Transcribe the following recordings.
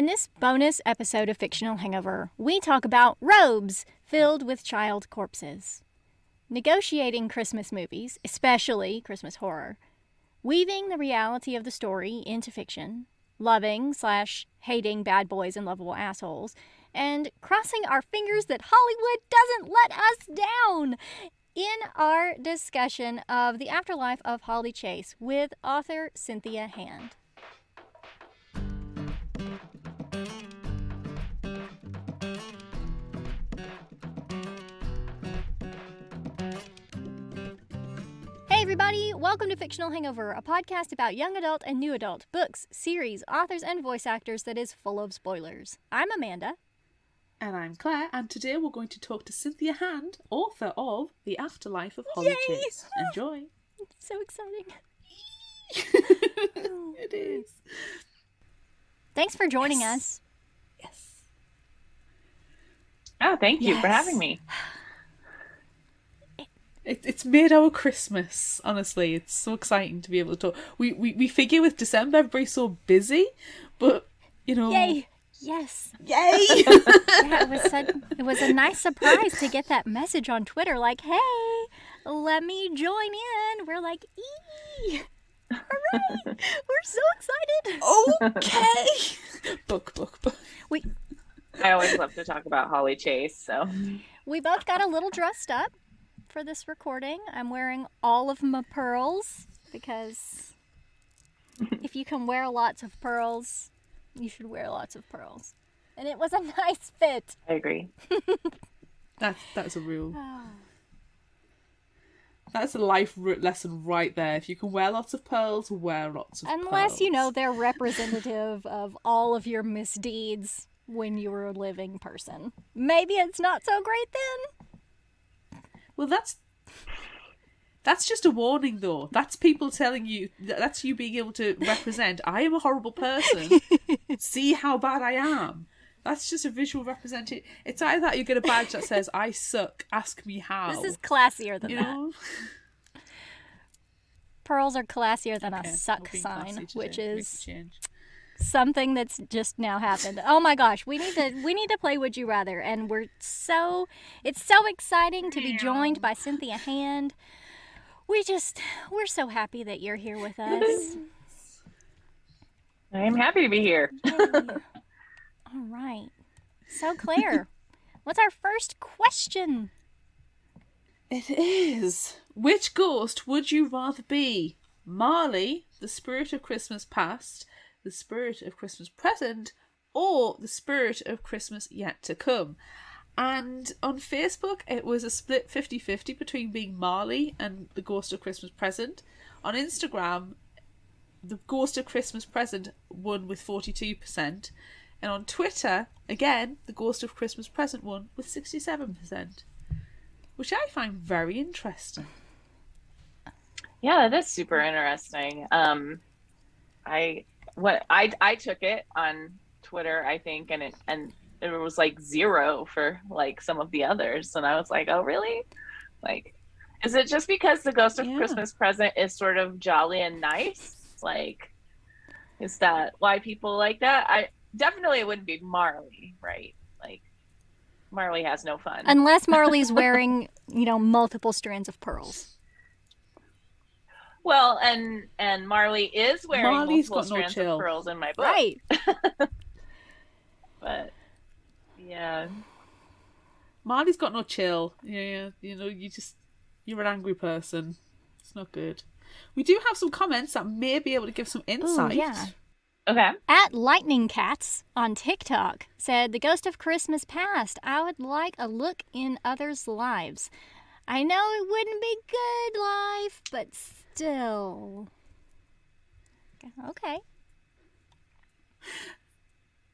In this bonus episode of Fictional Hangover, we talk about robes filled with child corpses, negotiating Christmas movies, especially Christmas horror, weaving the reality of the story into fiction, loving/hating bad boys and lovable assholes, and crossing our fingers that Hollywood doesn't let us down in our discussion of the afterlife of Holly Chase with author Cynthia Hand. Hey everybody, welcome to Fictional Hangover, a podcast about young adult and new adult books, series, authors, and voice actors that is full of spoilers. I'm Amanda. And I'm Claire, and today we're going to talk to Cynthia Hand, author of The Afterlife of Holly Chase. Enjoy. It's so exciting. It is. Thanks for joining us. Yes. Oh, thank you for having me. It's made our Christmas, honestly. It's so exciting to be able to talk. We figure with December, everybody's so busy, but, you know... Yay! Yes. Yay! Yeah, it was a nice surprise to get that message on Twitter, like, hey, let me join in. We're like, ee! Hooray! We're so excited! Okay! Book. I always love to talk about Holly Chase, so... We both got a little dressed up for this recording. I'm wearing all of my pearls, because if you can wear lots of pearls... you should wear lots of pearls. And it was a nice fit. I agree. That's a real... That's a life lesson right there. If you can wear lots of pearls, wear lots of pearls. Unless, you know, they're representative of all of your misdeeds when you were a living person. Maybe it's not so great then. Well, that's just a warning, though. That's people telling you, that's you being able to represent, I am a horrible person. See how bad I am. That's just a visual representation. It's either that you get a badge that says, I suck, ask me how. This is classier than you that. know? Pearls are classier than a suck sign, which is something that's just now happened. Oh my gosh, we need to play Would You Rather, and it's so exciting to be joined by Cynthia Hand. We're so happy that you're here with us. I am happy to be here. All right. So, Claire, what's our first question? It is, which ghost would you rather be? Marley, the spirit of Christmas past, the spirit of Christmas present, or the spirit of Christmas yet to come? And on Facebook, it was a split 50-50 between being Marley and the Ghost of Christmas Present. On Instagram, the Ghost of Christmas Present won with 42%. And on Twitter, again, the Ghost of Christmas Present won with 67%. Which I find very interesting. Yeah, that is super interesting. I took it on Twitter, I think, and it was like 0 for like some of the others, and I was like, oh really? Like, is it just because the Ghost of Christmas Present is sort of jolly and nice? Like, is that why people like that? I definitely, it wouldn't be Marley, right? Like, Marley has no fun unless Marley's wearing, you know, multiple strands of pearls. Well, and Marley is wearing multiple strands of pearls in my book, right? But yeah, Marley's got no chill. Yeah, you know, you're an angry person. It's not good. We do have some comments that may be able to give some insight. Ooh, yeah. Okay. At Lightning Cats on TikTok said, the Ghost of Christmas Past. I would like a look in others' lives. I know it wouldn't be good life, but still. Okay.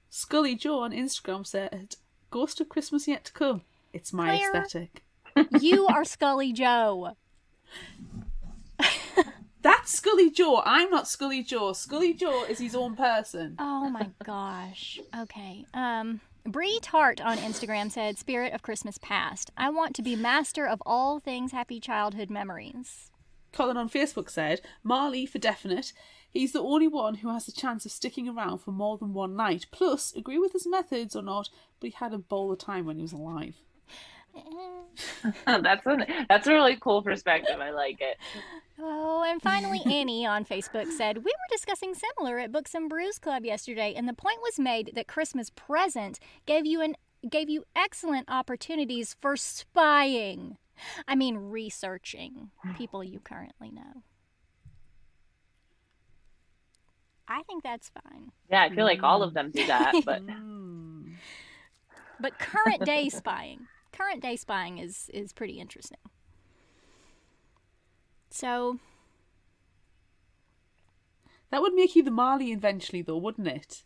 Scully Joe on Instagram said, Ghost of Christmas yet to come. It's my Claire, aesthetic. You are Scully Joe. That's Scully Joe. I'm not Scully Joe. Scully Joe is his own person. Oh my gosh. Okay. Bree Tart on Instagram said, Spirit of Christmas Past. I want to be master of all things happy childhood memories. Colin on Facebook said, Marley for definite. He's the only one who has the chance of sticking around for more than one night. Plus, agree with his methods or not, but he had a bowl of time when he was alive. That's a really cool perspective. I like it. Oh, and finally, Annie on Facebook said, "We were discussing similar at Books and Brews Club yesterday, and the point was made that Christmas Present gave you excellent opportunities for spying. I mean, researching people you currently know." I think that's fine. Yeah, I feel like all of them do that, but But current day spying is pretty interesting. So that would make you the Marley eventually, though, wouldn't it?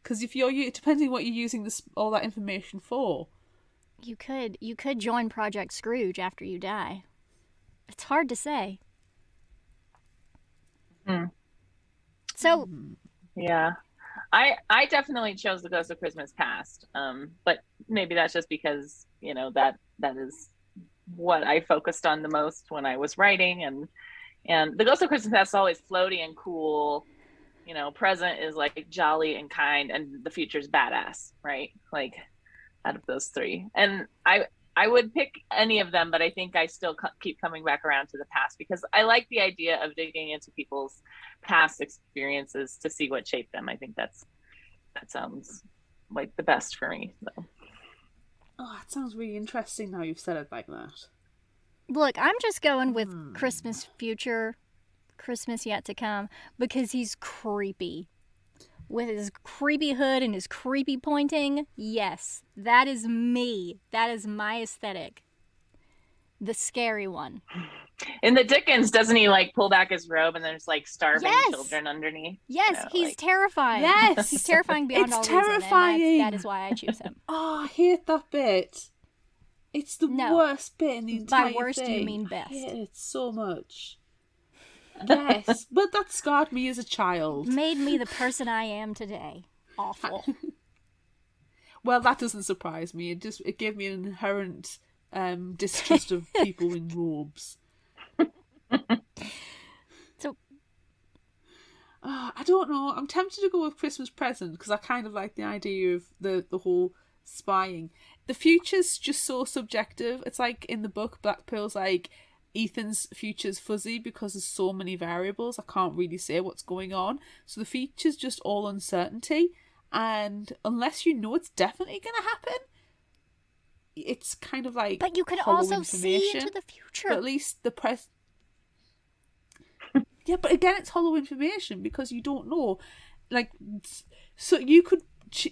Because if depending what you're using all that information for, you could join Project Scrooge after you die. It's hard to say. So yeah, I definitely chose the Ghost of Christmas Past. But maybe that's just because that is what I focused on the most when I was writing, and the Ghost of Christmas Past is always floaty and cool. Present is like jolly and kind, and the future's badass, right? Like out of those three, and I would pick any of them, but I think I still keep coming back around to the past because I like the idea of digging into people's past experiences to see what shaped them. I think that sounds like the best for me. So. Oh, that sounds really interesting now you've said it like that. Look, I'm just going with Christmas future, Christmas yet to come, because he's creepy. With his creepy hood and his creepy pointing, yes, that is me. That is my aesthetic. The scary one. In the Dickens, doesn't he pull back his robe and there's starving children underneath? Yes, he's terrifying. Yes, he's terrifying beyond all terrifying. reason. That is why I choose him. Oh, I hate that bit. It's the worst bit in the entire thing. By worst, you mean best. I hate it so much. Yes, but that scarred me as a child. Made me the person I am today. Awful. Well, that doesn't surprise me. It gave me an inherent distrust of people in robes. So, I don't know. I'm tempted to go with Christmas Present because I kind of like the idea of the whole spying. The future's just so subjective. It's like in the book, Black Pearl's like, Ethan's future's fuzzy because there's so many variables. I can't really say what's going on. So the future's just all uncertainty. And unless you know it's definitely going to happen, it's kind of like but you could also see into the future. But at least the yeah, but again, it's hollow information because you don't know. So you could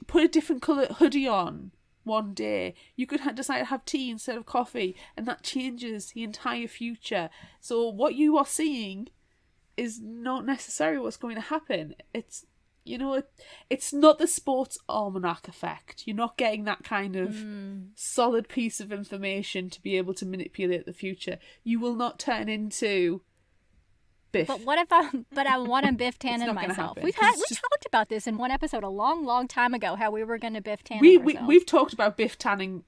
put a different colour hoodie on one day. You could decide to have tea instead of coffee, and that changes the entire future. So what you are seeing is not necessarily what's going to happen. It's it's not the sports almanac effect. You're not getting that kind of solid piece of information to be able to manipulate the future. You will not turn into Biff. But what if I want to Biff Tannen myself? We've talked about this in one episode a long, long time ago, how we were going to Biff Tannen ourselves. We've talked about Biff Tanning.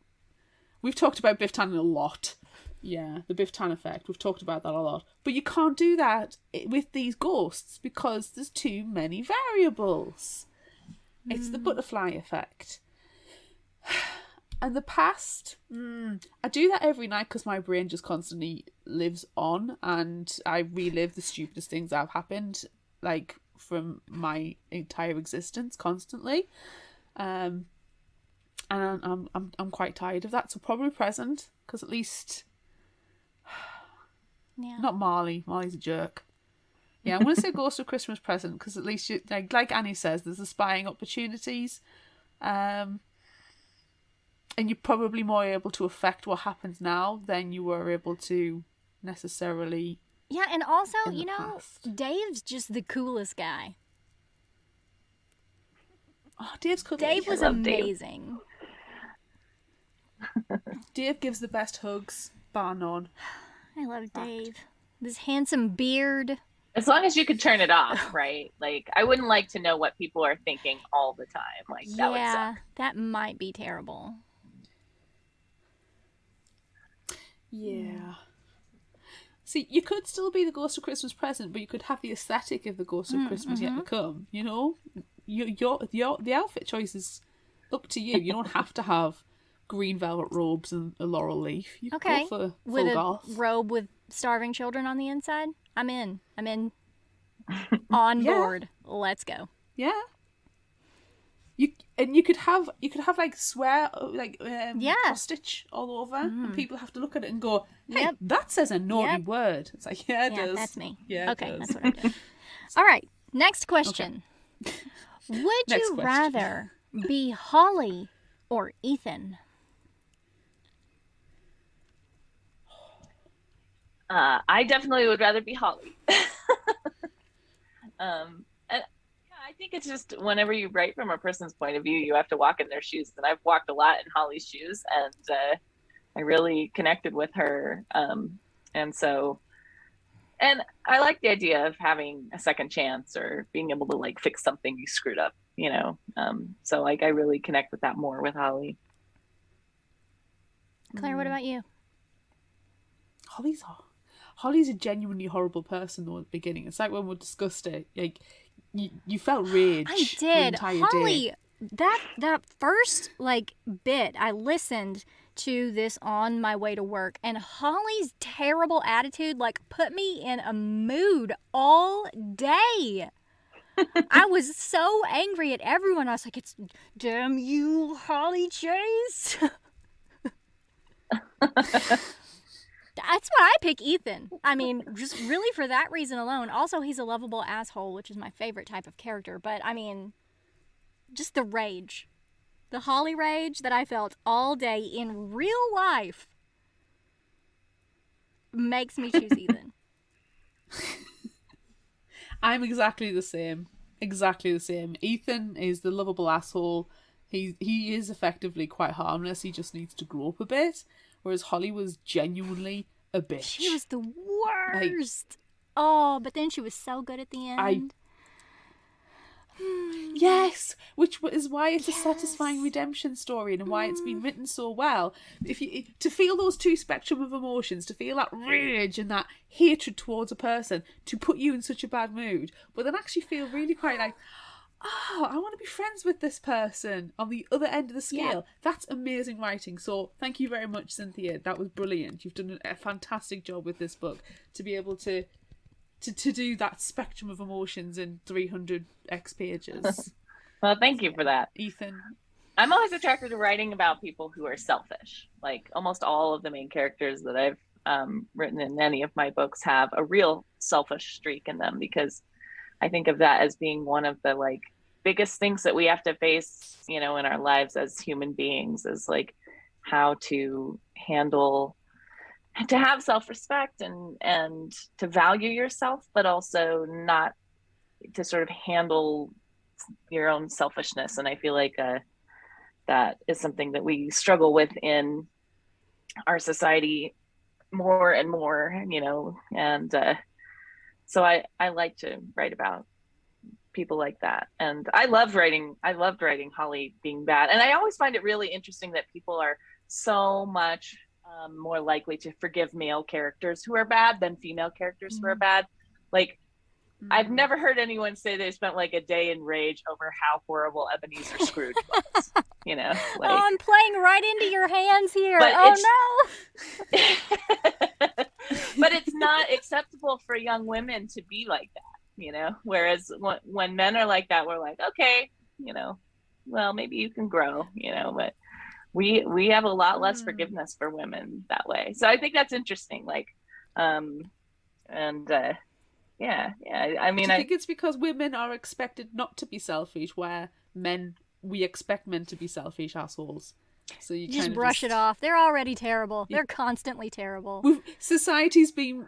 We've talked about Biff Tannen a lot. Yeah, the Biff Tan effect. We've talked about that a lot. But you can't do that with these ghosts because there's too many variables. It's the butterfly effect. And the past, I do that every night because my brain just constantly lives on and I relive the stupidest things that have happened, from my entire existence constantly. And I'm quite tired of that. So probably Present, because at least... Yeah. Not Marley. Marley's a jerk. Yeah, I'm going to say Ghost of Christmas Present because at least, like Annie says, there's the spying opportunities. And you're probably more able to affect what happens now than you were able to necessarily. Yeah, and also, past. Dave's just the coolest guy. Oh, Dave's cool. Dave was amazing. Dave gives the best hugs, bar none. I love Dave. This handsome beard. As long as you could turn it off, right? I wouldn't like to know what people are thinking all the time. That would suck. That might be terrible. Yeah. See, you could still be the Ghost of Christmas Present, but you could have the aesthetic of the Ghost of Christmas yet to come. You know, the outfit choice is up to you. You don't have to have green velvet robes and a laurel leaf. You could go for with full a goth. robe with starving children on the inside. I'm in. On board. Let's go. Yeah. You could have like swear cross stitch all over, and people have to look at it and go, "Hey, that says a naughty word." It's like, yeah, it does. That's me. Yeah, okay, that's what I do. All right, next question. Okay. Would you rather be Holly or Ethan? I definitely would rather be Holly. I think it's just whenever you write from a person's point of view, you have to walk in their shoes. And I've walked a lot in Holly's shoes, and I really connected with her. And I like the idea of having a second chance or being able to like fix something you screwed up, you know? So like I really connect with that more with Holly. Claire, what about you? Holly's a genuinely horrible person though at the beginning. It's like when we discussed it, like you felt rage. I did. The entire Holly, day. that first like bit, I listened to this on my way to work, and Holly's terrible attitude like put me in a mood all day. I was so angry at everyone. I was like, "It's damn you, Holly Chase." That's why I pick Ethan. I mean, just really for that reason alone. Also, he's a lovable asshole, which is my favorite type of character. But, I mean, just the rage. The Holly rage that I felt all day in real life makes me choose Ethan. I'm exactly the same. Ethan is the lovable asshole. He is effectively quite harmless. He just needs to grow up a bit. Whereas Holly was genuinely a bitch. She was the worst. But then she was so good at the end. Yes, which is why it's a satisfying redemption story and why it's been written so well. To feel those two spectrum of emotions, to feel that rage and that hatred towards a person, to put you in such a bad mood, but then actually feel really quite like, oh, I want to be friends with this person on the other end of the scale. Yeah. That's amazing writing. So thank you very much, Cynthia. That was brilliant. You've done a fantastic job with this book to be able to do that spectrum of emotions in 300x pages. Well, thank you for that. Ethan. I'm always attracted to writing about people who are selfish. Like almost all of the main characters that I've written in any of my books have a real selfish streak in them, because I think of that as being one of the like biggest things that we have to face, you know, in our lives as human beings, is like how to handle, to have self-respect and to value yourself, but also not to sort of handle your own selfishness. And I feel like that is something that we struggle with in our society more and more, you know, and so I like to write about people like that. And I loved writing Holly being bad. And I always find it really interesting that people are so much more likely to forgive male characters who are bad than female characters who are bad. Like, I've never heard anyone say they spent like a day in rage over how horrible Ebenezer Scrooge was. You know, like, oh, I'm playing right into your hands here. But oh no. But it's not acceptable for young women to be like that, you know? Whereas when men are like that, we're like, okay, you know, well, maybe you can grow, you know, but we have a lot less forgiveness for women that way. So I think that's interesting. Like, yeah. I mean, I think it's because women are expected not to be selfish, where we expect men to be selfish assholes. So you just brush it off. They're already terrible. They're constantly terrible. Society's been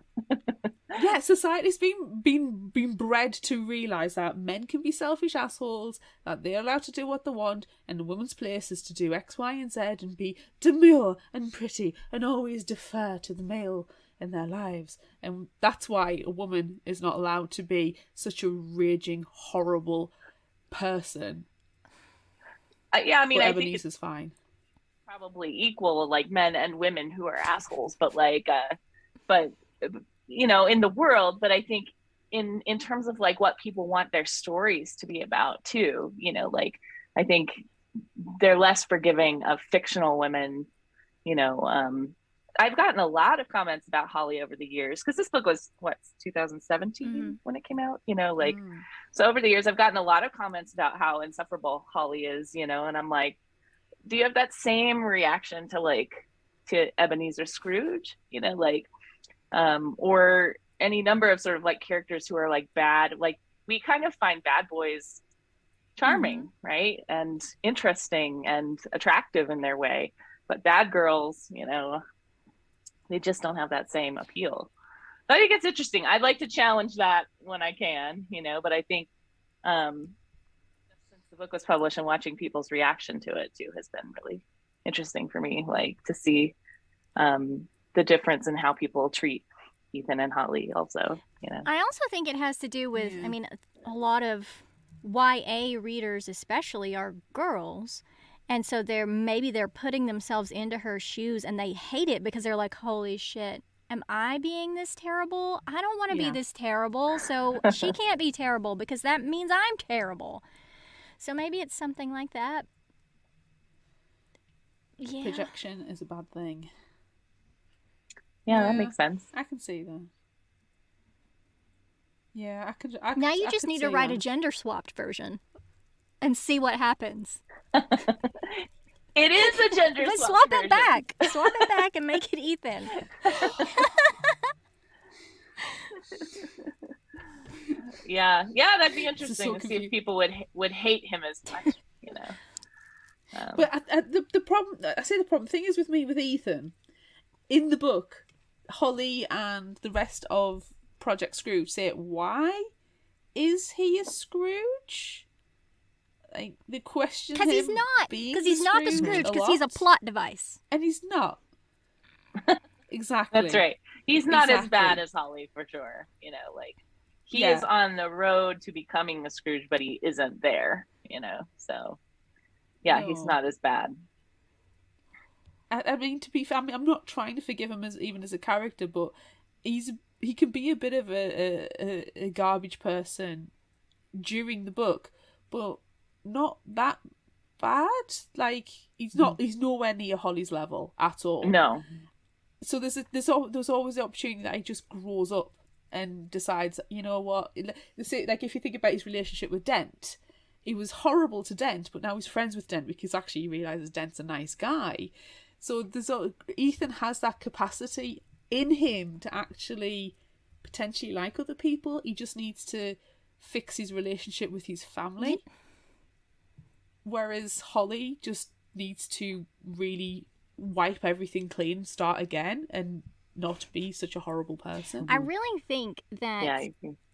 bred to realise that men can be selfish assholes, that they're allowed to do what they want, and a woman's place is to do X, Y, and Z and be demure and pretty and always defer to the male in their lives. And that's why a woman is not allowed to be such a raging, horrible person. Yeah, I mean, I Ebenezer think is fine. Probably equal, like men and women who are assholes, but like, but in the world, but I think in terms of like what people want their stories to be about too, like I think they're less forgiving of fictional women. I've gotten a lot of comments about Holly over the years, because this book was 2017 when it came out, so over the years I've gotten a lot of comments about how insufferable Holly is, and I'm like, do you have that same reaction to Ebenezer Scrooge, or any number of sort of like characters who are like bad, like we kind of find bad boys charming, right, and interesting and attractive in their way, but bad girls, they just don't have that same appeal. But I think it's interesting. I'd like to challenge that when I can, but I think since the book was published and watching people's reaction to it too has been really interesting for me, like to see the difference in how people treat Ethan and Holly also, I also think it has to do with, I mean, a lot of YA readers especially are girls. And so they're putting themselves into her shoes and they hate it because they're like, holy shit, am I being this terrible? I don't want to be this terrible. So she can't be terrible because that means I'm terrible. So maybe it's something like that. Yeah. Projection is a bad thing. Yeah, that makes sense. I can see that. Yeah, now you just need to write a gender swapped version and see what happens. It is a gender but swap swap version. it back. Swap it back and make it Ethan. Yeah, that'd be interesting to see if people would hate him as much, But the problem thing is with me with Ethan, in the book, Holly and the rest of Project Scrooge say, why is he a Scrooge? Like, the question because he's not the Scrooge, because he's a plot device, and he's not. Exactly, that's right. He's not as bad as Holly for sure. He is on the road to becoming a Scrooge, but he isn't there. So he's not as bad. I mean, to be fair, I'm not trying to forgive him as a character, but he can be a bit of a garbage person during the book, but not that bad. Like, he's nowhere near Holly's level at all. No. So there's always the opportunity that he just grows up and decides, you know what? Like, if you think about his relationship with Dent, he was horrible to Dent, but now he's friends with Dent because actually he realizes Dent's a nice guy. So Ethan has that capacity in him to actually potentially like other people. He just needs to fix his relationship with his family. Whereas Holly just needs to really wipe everything clean, start again, and not be such a horrible person. I really think that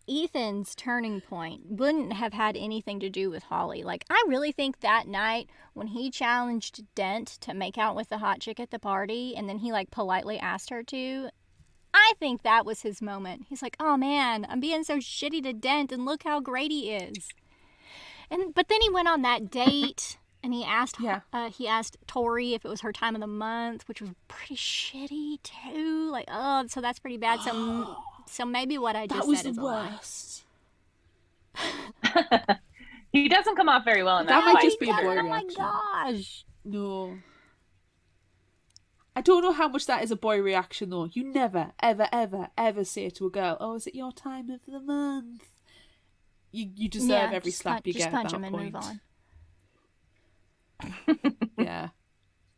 Ethan's turning point wouldn't have had anything to do with Holly. Like, I really think that night when he challenged Dent to make out with the hot chick at the party, and then he like politely asked her to, I think that was his moment. He's like, oh man, I'm being so shitty to Dent, and look how great he is. But then he went on that date, and he asked Tori if it was her time of the month, which was pretty shitty too. Like, oh, so that's pretty bad. So maybe what I just said is a lie. He doesn't come off very well in that that might fight. just be a boy reaction. Oh my gosh. No. I don't know how much that is a boy reaction though. You never, ever, ever, ever say to a girl, oh, is it your time of the month? You deserve every slap you get at that point. Just punch him and move on. Yeah.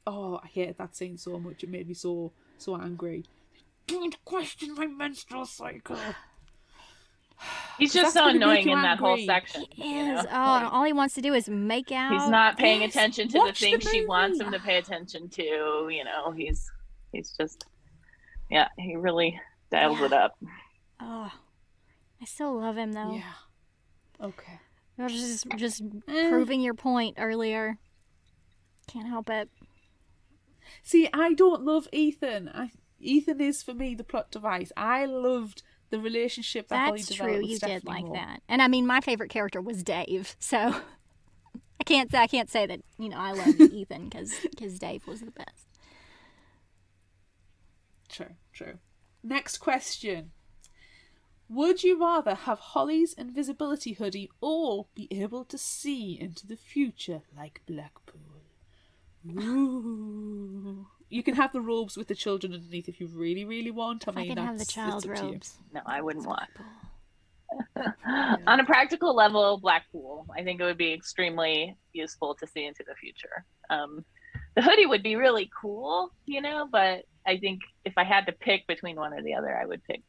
Oh, I hated that scene so much. It made me so angry. Don't question my menstrual cycle. He's just so annoying in that whole section. He is. All he wants to do is make out. He's not paying attention to the things she wants him to pay attention to. He's just, he really dials it up. Oh, I still love him though. Yeah. Okay. I was just proving your point earlier. Can't help it. See, I don't love Ethan. Ethan is for me the plot device. I loved the relationship that Holly developed with Stephanie. That's true. You did like that. And I mean, my favorite character was Dave. So I can't say that I love Ethan because Dave was the best. True. Next question. Would you rather have Holly's invisibility hoodie or be able to see into the future like Blackpool? Ooh. You can have the robes with the children underneath if you really, really want. I can have the child robes. No, I wouldn't want. On a practical level, Blackpool. I think it would be extremely useful to see into the future. The hoodie would be really cool, you know, but I think if I had to pick between one or the other, I would pick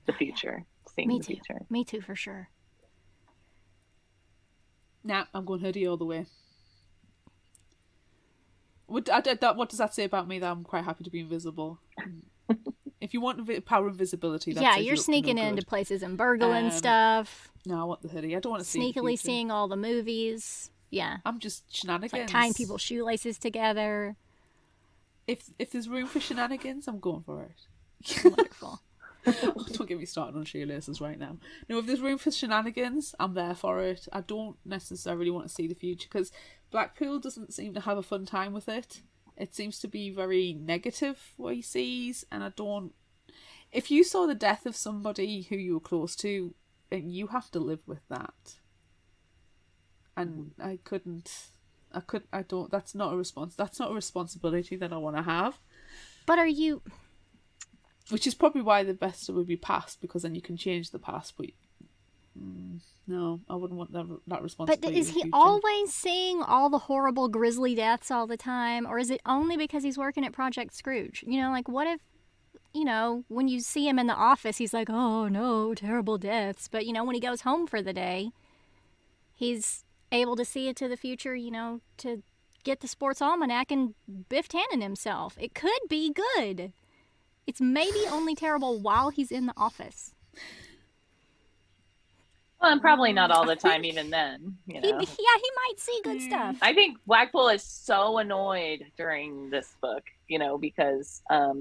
the future. Seeing Me the too. future. Me too, for sure. Nah, I'm going hoodie all the way. What does that say about me? That I'm quite happy to be invisible. If you want power invisibility, that's you're sneaking into places and burgling stuff. No, I want the hoodie. I don't want to see sneakily seeing all the movies. Yeah, I'm just shenanigans. It's like tying people's shoelaces together. If there's room for shenanigans, I'm going for it. Wonderful. Don't get me started on shoelaces right now. No, if there's room for shenanigans, I'm there for it. I don't necessarily want to see the future because Blackpool doesn't seem to have a fun time with it. It seems to be very negative what he sees, and I don't. If you saw the death of somebody who you were close to, you have to live with that. And I don't. That's not a response. That's not a responsibility that I want to have. But are you? Which is probably why the best would be past, because then you can change the past. But no, I wouldn't want that responsibility. But is he always seeing all the horrible, grisly deaths all the time, or is it only because he's working at Project Scrooge? You know, like what if, you know, when you see him in the office, he's like, oh no, terrible deaths. But you know, when he goes home for the day, he's able to see into the future. You know, to get the sports almanac and Biff Tannen himself. It could be good. It's maybe only terrible while he's in the office. Well, and probably not all the time, even then. You know? He might see good stuff. I think Blackpool is so annoyed during this book, you know, because I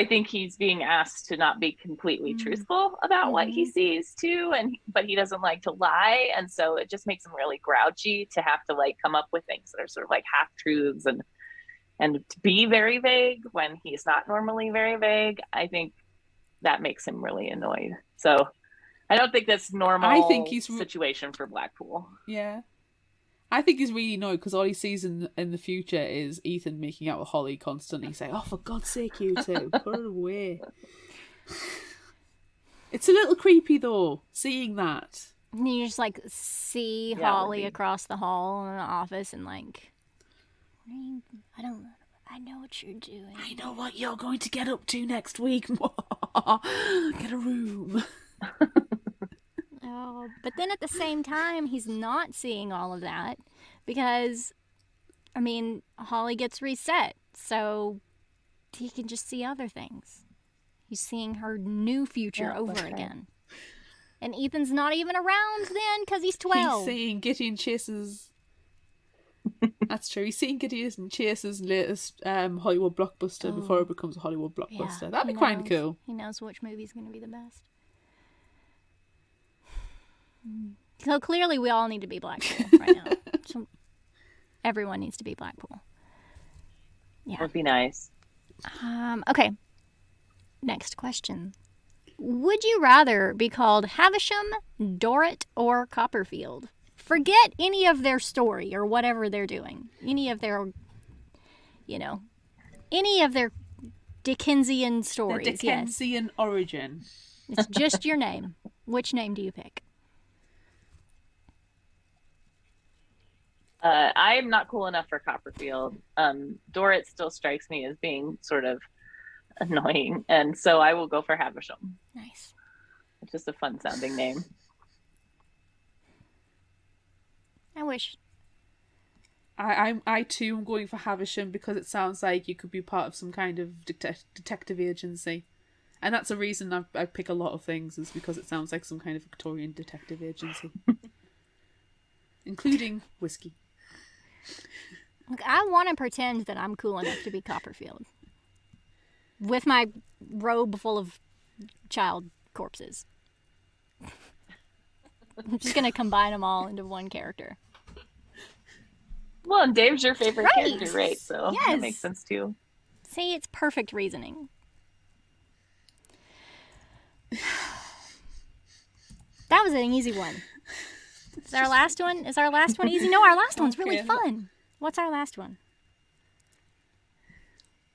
think he's being asked to not be completely truthful about what he sees too, but he doesn't like to lie, and so it just makes him really grouchy to have to like come up with things that are sort of like half truths and to be very vague when he's not normally very vague. I think that makes him really annoyed. So I don't think that's normal. I think he's situation for Blackpool. Yeah, I think he's really annoyed because all he sees in the future is Ethan making out with Holly constantly, saying, "Oh, for God's sake, you two, put it away." It's a little creepy though, seeing that. And you just like see Holly across the hall in the office and like, I know what you're doing. I know what you're going to get up to next week. Get a room. Oh, but then at the same time, he's not seeing all of that because, I mean, Holly gets reset, so he can just see other things. He's seeing her new future over again. And Ethan's not even around then because he's 12. He's seeing Gideon Chase's... That's true. He's seeing Gideon Chase's latest Hollywood blockbuster before it becomes a Hollywood blockbuster. Yeah, That'd be quite cool. He knows which movie's going to be the best. So clearly we all need to be Blackpool right now. So everyone needs to be Blackpool. Yeah. That'd be nice. Okay. Next question. Would you rather be called Havisham, Dorrit, or Copperfield? Forget any of their story or whatever they're doing. Any of their, any of their Dickensian stories. The Dickensian origin. It's just your name. Which name do you pick? I'm not cool enough for Copperfield. Dorrit still strikes me as being sort of annoying, and so I will go for Havisham. Nice. It's just a fun sounding name. I wish. I too am going for Havisham because it sounds like you could be part of some kind of detective agency, and that's a reason I pick a lot of things, is because it sounds like some kind of Victorian detective agency, including whiskey. Look, I want to pretend that I'm cool enough to be Copperfield. With my robe full of child corpses. I'm just going to combine them all into one character. Well, and Dave's your favorite character, right? So yes. That makes sense too. See, it's perfect reasoning. That was an easy one. Is our last one easy? No, our last one's really Okay. fun. What's our last one?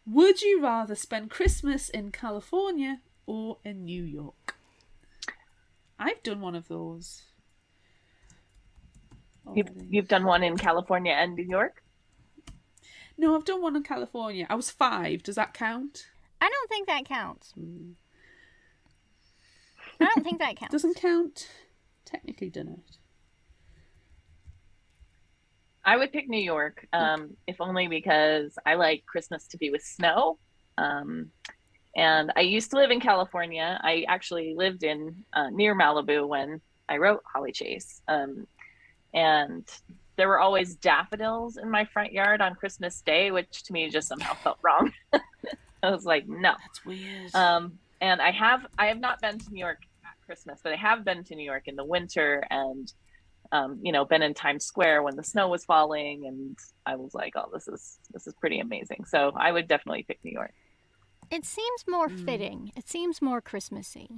Would you rather spend Christmas in California or in New York? I've done one of those. already. You've done one in California and New York? No, I've done one in California. I was 5. Does that count? I don't think that counts. I don't think that counts. Doesn't count. Technically done it. I would pick New York, if only because I like Christmas to be with snow. And I used to live in California. I actually lived in near Malibu when I wrote Holly Chase. And there were always daffodils in my front yard on Christmas Day, which to me just somehow felt wrong. I was like, no. That's weird. And I have not been to New York at Christmas, but I have been to New York in the winter and been in Times Square when the snow was falling, and I was like, oh, this is pretty amazing. So I would definitely pick New York. It seems more fitting. It seems more Christmassy.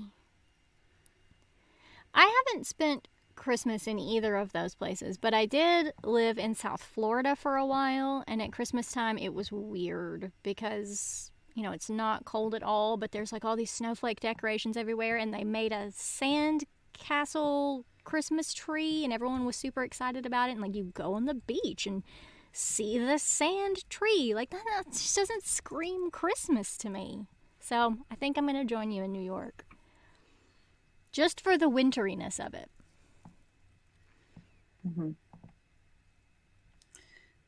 I haven't spent Christmas in either of those places, but I did live in South Florida for a while, and at Christmas time it was weird because, it's not cold at all, but there's like all these snowflake decorations everywhere, and they made a sand castle Christmas tree, and everyone was super excited about it, and like you go on the beach and see the sand tree. Like that just doesn't scream Christmas to me. So I think I'm going to join you in New York. Just for the winteriness of it. Mm-hmm.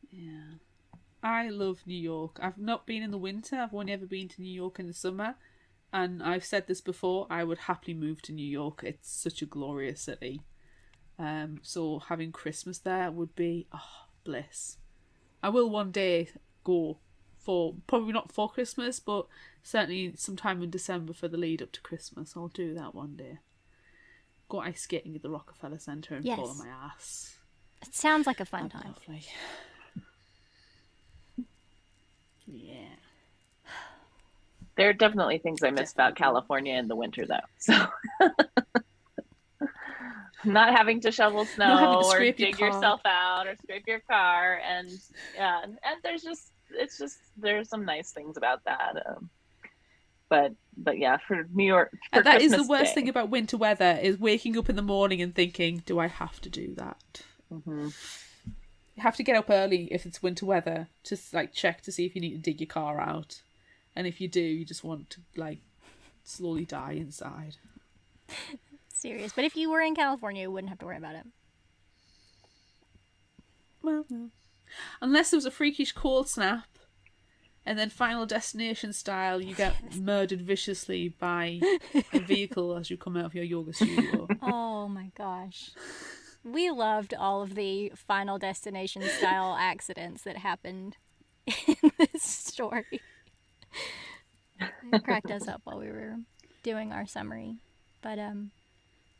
Yeah. I love New York. I've not been in the winter. I've only ever been to New York in the summer. And I've said this before, I would happily move to New York. It's such a glorious city. So having Christmas there would be bliss. I will one day go for, probably not for Christmas, but certainly sometime in December for the lead up to Christmas. I'll do that one day. Go ice skating at the Rockefeller Center and fall on my ass. It sounds like a fun That'd be time. lovely. Yeah. There are definitely things I miss about California in the winter, though. So not having to shovel snow or dig yourself out or scrape your car, and there's some nice things about that. But yeah, for New York, for that Christmas is the worst Day. thing about winter weather is waking up in the morning and thinking, do I have to do that? Mm-hmm. You have to get up early if it's winter weather, just like check to see if you need to dig your car out. And if you do, you just want to like slowly die inside. Serious. But if you were in California, you wouldn't have to worry about it. Well, no. Unless there was a freakish cold snap, and then Final Destination style, you get murdered viciously by a vehicle as you come out of your yoga studio. Oh my gosh. We loved all of the Final Destination style accidents that happened in this story. It cracked us up while we were doing our summary. But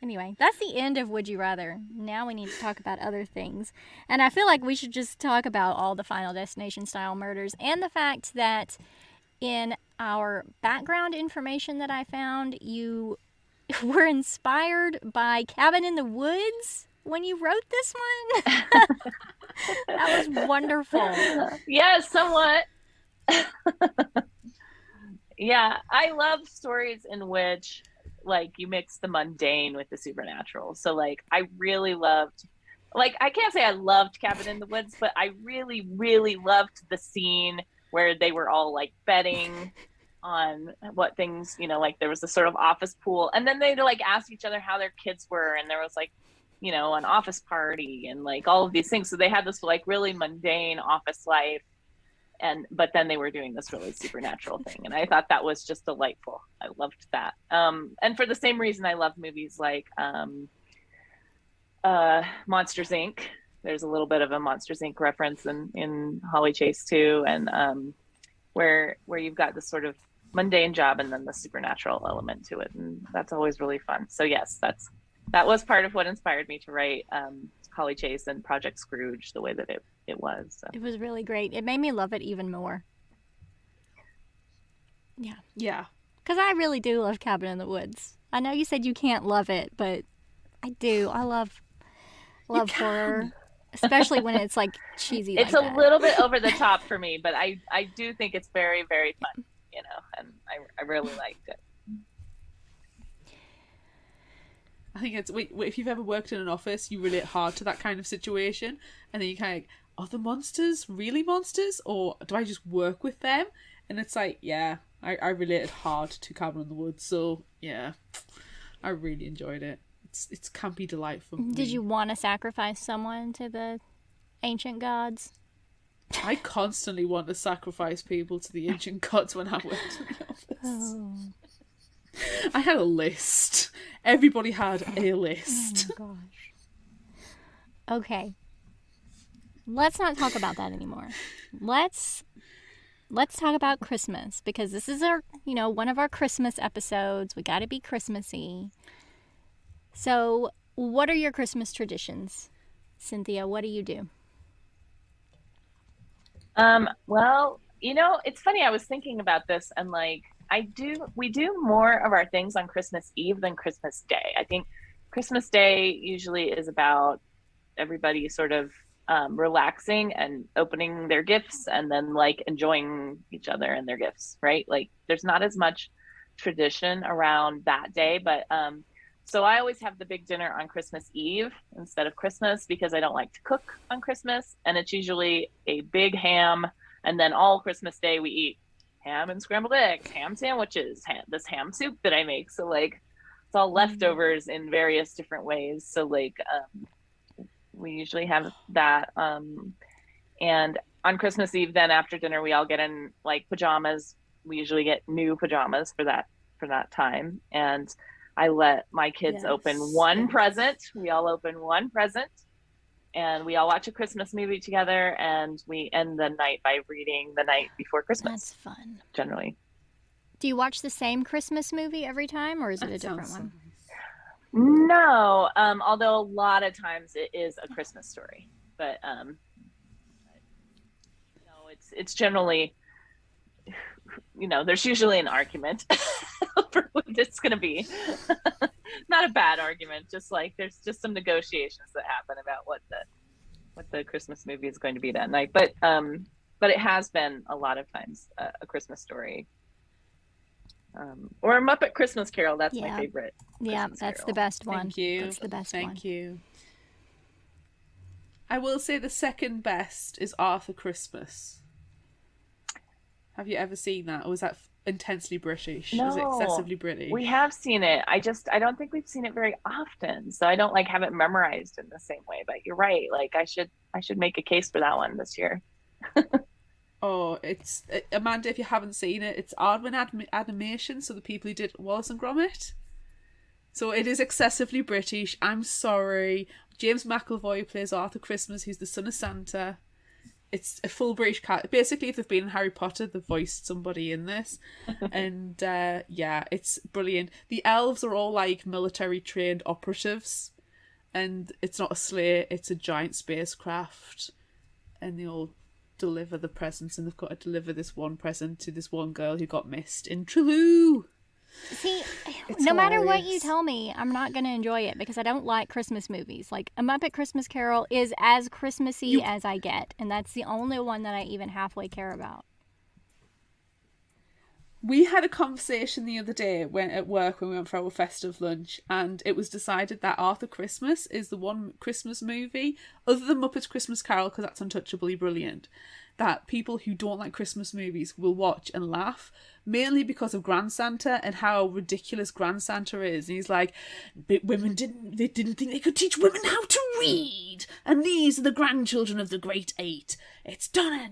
anyway, that's the end of Would You Rather. Now we need to talk about other things. And I feel like we should just talk about all the Final Destination style murders and the fact that in our background information that I found, you were inspired by Cabin in the Woods when you wrote this one. That was wonderful. Yes, somewhat. Yeah, I love stories in which like you mix the mundane with the supernatural. So like I really loved, like I can't say I loved Cabin in the Woods, but I really, really loved the scene where they were all like betting on what things, like there was a sort of office pool, and then they'd like ask each other how their kids were, and there was like, an office party and like all of these things. So they had this like really mundane office life, but then they were doing this really supernatural thing, and I thought that was just delightful. I loved that. And for the same reason, I love movies like Monsters Inc. There's a little bit of a Monsters Inc. reference in Holly Chase too, and where you've got this sort of mundane job and then the supernatural element to it, and that's always really fun. So yes, that was part of what inspired me to write Holly Chase and Project Scrooge the way that it was. So. It was really great. It made me love it even more. Yeah. Yeah. Because I really do love Cabin in the Woods. I know you said you can't love it, but I do. I love horror, especially when it's like cheesy. It's like a that. little bit over the top for me, but I do think it's very, very fun, and I really liked it. I think it's if you've ever worked in an office, you relate hard to that kind of situation, and then you kind of like, are the monsters really monsters, or do I just work with them? And it's like, yeah, I related hard to Cabin in the Woods, so yeah, I really enjoyed it. It's campy delightful. Did you want to sacrifice someone to the ancient gods? I constantly want to sacrifice people to the ancient gods when I worked in the office. Oh. I had a list. Everybody had a list. Oh my gosh. Okay. Let's not talk about that anymore. Let's talk about Christmas, because this is our, one of our Christmas episodes. We got to be Christmassy. So, what are your Christmas traditions? Cynthia, what do you do? Well, it's funny. I was thinking about this, and like, we do more of our things on Christmas Eve than Christmas Day. I think Christmas Day usually is about everybody sort of relaxing and opening their gifts, and then like enjoying each other and their gifts, right? Like, there's not as much tradition around that day, but so I always have the big dinner on Christmas Eve instead of Christmas, because I don't like to cook on Christmas, and it's usually a big ham, and then all Christmas Day we eat ham and scrambled eggs, ham sandwiches, this ham soup that I make. So like, it's all leftovers in various different ways. So like, we usually have that. And on Christmas Eve, then after dinner, we all get in like pajamas. We usually get new pajamas for that time. And I let my kids open one present. We all open one present, and we all watch a Christmas movie together, and we end the night by reading The Night Before Christmas. That's fun. Generally. Do you watch the same Christmas movie every time, or is it a different one? No, although a lot of times it is a Christmas story, but it's generally, there's usually an argument over what it's going to be. Not a bad argument, just like there's just some negotiations that happen about what the Christmas movie is going to be that night. But it has been a lot of times a Christmas story. Or a Muppet Christmas Carol. That's my favorite. Yeah, Christmas that's Carol. the best one. Thank you. That's the best one. Thank you. I will say the second best is Arthur Christmas. Have you ever seen that? Or was that intensely British? No, is it excessively British? We have seen it. I don't think we've seen it very often. So I don't like have it memorized in the same way. But you're right. Like, I should make a case for that one this year. Oh, it's Amanda, if you haven't seen it, it's Aardman Animation, so the people who did Wallace and Gromit. So it is excessively British. I'm sorry. James McAvoy plays Arthur Christmas, who's the son of Santa. It's a full British cat. Basically, if they've been in Harry Potter, they've voiced somebody in this. And it's brilliant. The elves are all like military trained operatives. And it's not a sleigh, it's a giant spacecraft. And they all deliver the presents, and they've got to deliver this one present to this one girl who got missed in Trelew. See, It's no matter what hilarious. you tell me, I'm not going to enjoy it because I don't like Christmas movies. Like, A Muppet Christmas Carol is as Christmassy as I get, and that's the only one that I even halfway care about. We had a conversation the other day at work when we went for our festive lunch, and it was decided that Arthur Christmas is the one Christmas movie, other than Muppets Christmas Carol, because that's untouchably brilliant, that people who don't like Christmas movies will watch and laugh, mainly because of Grand Santa and how ridiculous Grand Santa is. And he's like, but women didn't think they could teach women how to read, and these are the grandchildren of the Great Eight. It's Donna,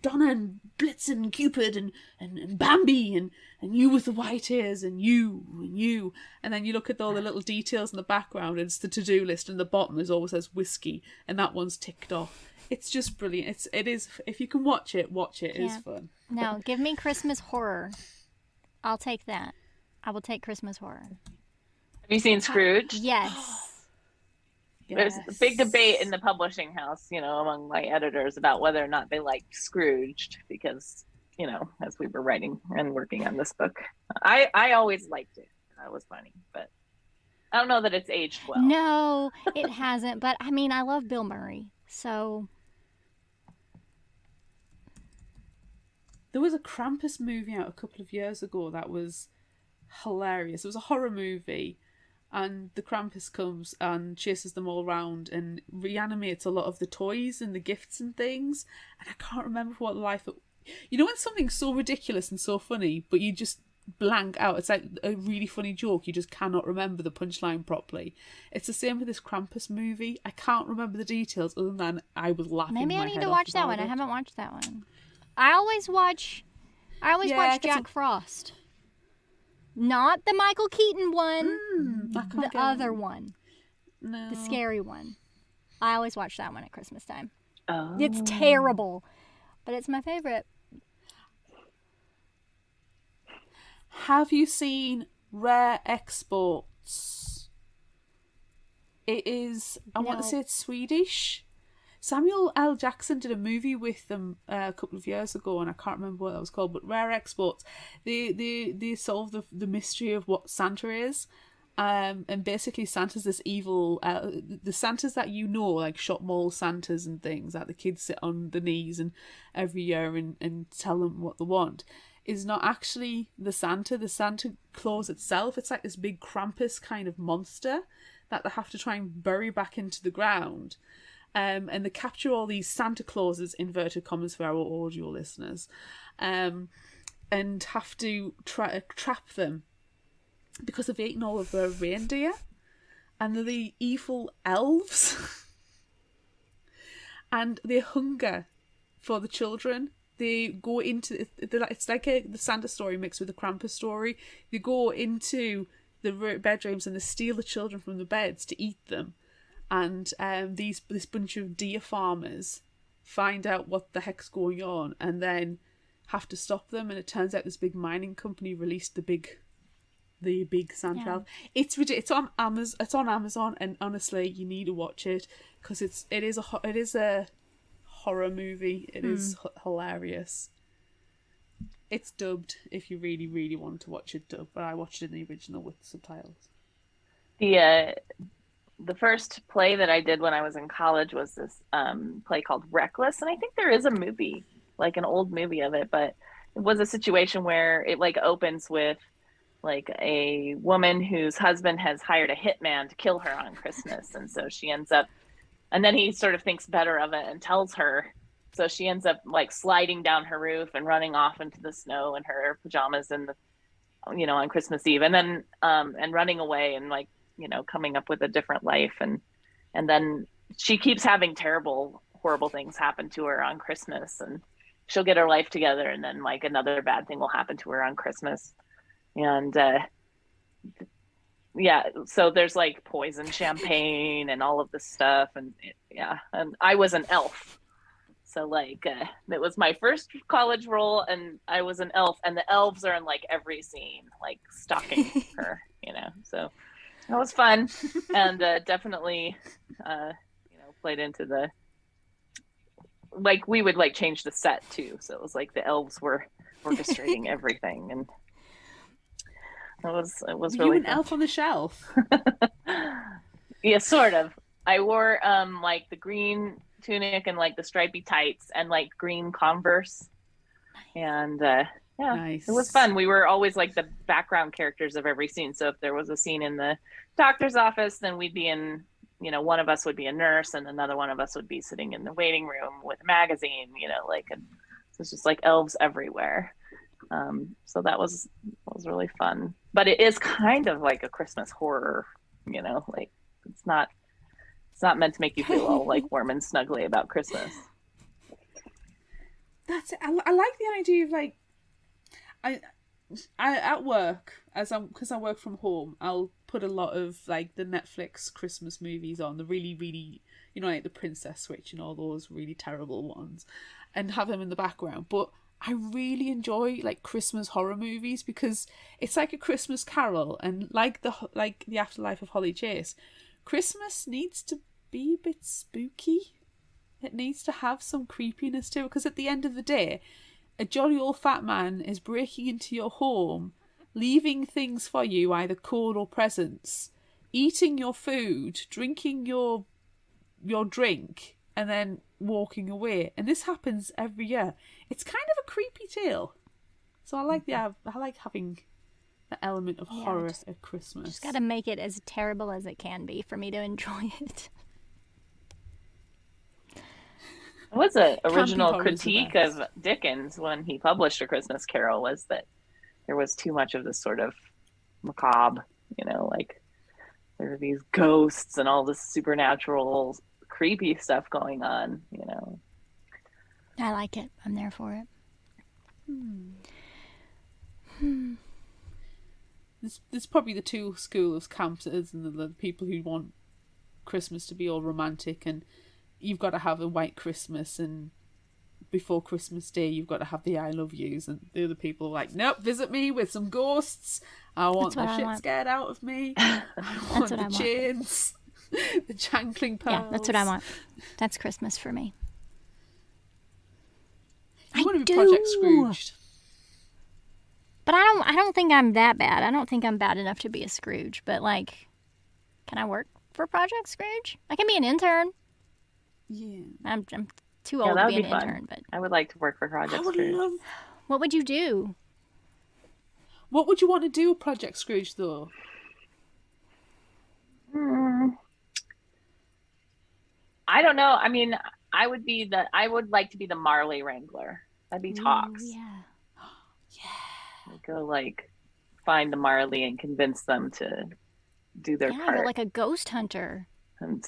Donna and Blitzen, Cupid and Bambi and you with the white ears and you. And then you look at all the little details in the background, and it's the to-do list, and the bottom is always says whiskey, and that one's ticked off. It's just brilliant. It is. If you can watch it. It is fun. No, give me Christmas horror. I'll take that. I will take Christmas horror. Have you seen Scrooge? Yes. There's a big debate in the publishing house, among my editors about whether or not they liked Scrooged, because as we were writing and working on this book. I always liked it. It was funny, but I don't know that it's aged well. No, it hasn't. But I mean, I love Bill Murray, so. There was a Krampus movie out a couple of years ago that was hilarious. It was a horror movie, and the Krampus comes and chases them all around and reanimates a lot of the toys and the gifts and things. And I can't remember what life. You know when something's so ridiculous and so funny, but you just blank out. It's like a really funny joke. You just cannot remember the punchline properly. It's the same with this Krampus movie. I can't remember the details other than I was laughing. Maybe my I need head to off watch that about one. it. I haven't watched that one. I always watch Jack Frost. Not the Michael Keaton one. The other one. No. The scary one. I always watch that one at Christmas time. Oh. It's terrible, but it's my favorite. Have you seen Rare Exports? It is, I want to say it's Swedish. Samuel L. Jackson did a movie with them a couple of years ago, and I can't remember what that was called, but Rare Exports. They solve the mystery of what Santa is. And basically Santa's this evil, the Santas that like shop mall Santas and things, that the kids sit on the knees and every year and tell them what they want, is not actually the Santa Claus itself. It's like this big Krampus kind of monster that they have to try and bury back into the ground. And they capture all these Santa Clauses, inverted commas for our audio listeners, and have to trap them because they've eaten all of their reindeer, and they're the evil elves, and they hunger for the children. They go into it's like the Santa story mixed with the Krampus story. They go into the bedrooms and they steal the children from the beds to eat them. And this bunch of deer farmers find out what the heck's going on and then have to stop them. And it turns out this big mining company released the big Santa elf. It's on Amazon, and honestly, you need to watch it because it is a horror movie. It is hilarious. It's dubbed if you really, really want to watch it dubbed, but I watched it in the original with subtitles. The first play that I did when I was in college was this play called Reckless, and I think there is a movie, like an old movie of it, but it was a situation where it like opens with like a woman whose husband has hired a hitman to kill her on Christmas, and so she ends up, and then he sort of thinks better of it and tells her, so she ends up like sliding down her roof and running off into the snow in her pajamas and on Christmas Eve, and then and running away and like coming up with a different life, and then she keeps having horrible things happen to her on Christmas, and she'll get her life together, and then like another bad thing will happen to her on Christmas, and so there's like poison champagne and all of this stuff, and and I was an elf, so like it was my first college role, and I was an elf, and the elves are in like every scene, like stalking her, so that was fun, and definitely, played into the, like, we would like change the set too. So it was like the elves were orchestrating everything, and it was really an fun. elf on the shelf. Yeah, sort of. I wore like the green tunic and like the stripy tights and like green Converse, and Nice. It was fun. We were always like the background characters of every scene. So if there was a scene in the doctor's office, then we'd be in, one of us would be a nurse and another one of us would be sitting in the waiting room with a magazine, and so it's just like elves everywhere. So that was really fun. But it is kind of like a Christmas horror, like it's not meant to make you feel all like warm and snuggly about Christmas. That's it. I like the idea of like, I at work, because I work from home, I'll put a lot of like the Netflix Christmas movies on, the really, really, like the Princess Switch and all those really terrible ones, and have them in the background. But I really enjoy like Christmas horror movies because it's like a Christmas Carol, and like the Afterlife of Holly Chase, Christmas needs to be a bit spooky. It needs to have some creepiness to it, because at the end of the day, a jolly old fat man is breaking into your home, leaving things for you, either cold or presents, eating your food, drinking your drink, and then walking away. And this happens every year. It's kind of a creepy tale. So I like having the element of horror at Christmas. Just got to make it as terrible as it can be for me to enjoy it. It was an original critique of Dickens when he published A Christmas Carol, was that there was too much of this sort of macabre, like there were these ghosts and all this supernatural, creepy stuff going on, I like it. I'm there for it. There's probably the two schools of campers and the people who want Christmas to be all romantic, and you've got to have a white Christmas, and before Christmas Day you've got to have the I love yous, and the other people are like, nope, visit me with some ghosts. I want the shit scared out of me. I want the chains, the jangling pearls. Yeah, that's what I want. That's Christmas for me. I want to be Project Scrooged. But I don't think I'm that bad. I don't think I'm bad enough to be a Scrooge. But, like, can I work for Project Scrooge? I can be an intern. Yeah. I'm too old to be an intern. But I would like to work for Project Scrooge. What would you do? What would you want to do with Project Scrooge, though? I don't know. I mean, I would like to be the Marley Wrangler. That'd be Talks. Yeah. Go find the Marley and convince them to do their part. Yeah, like a ghost hunter. And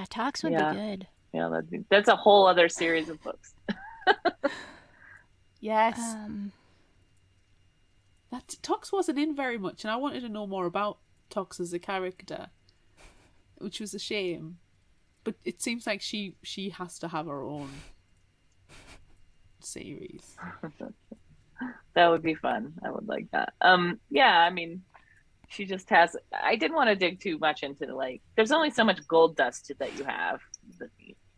Talks would be good. Yeah, that's a whole other series of books. Yes. That Tox wasn't in very much, and I wanted to know more about Tox as a character, which was a shame. But it seems like she has to have her own series. That would be fun. I would like that. I mean, she just has. I didn't want to dig too much into there's only so much gold dust that you have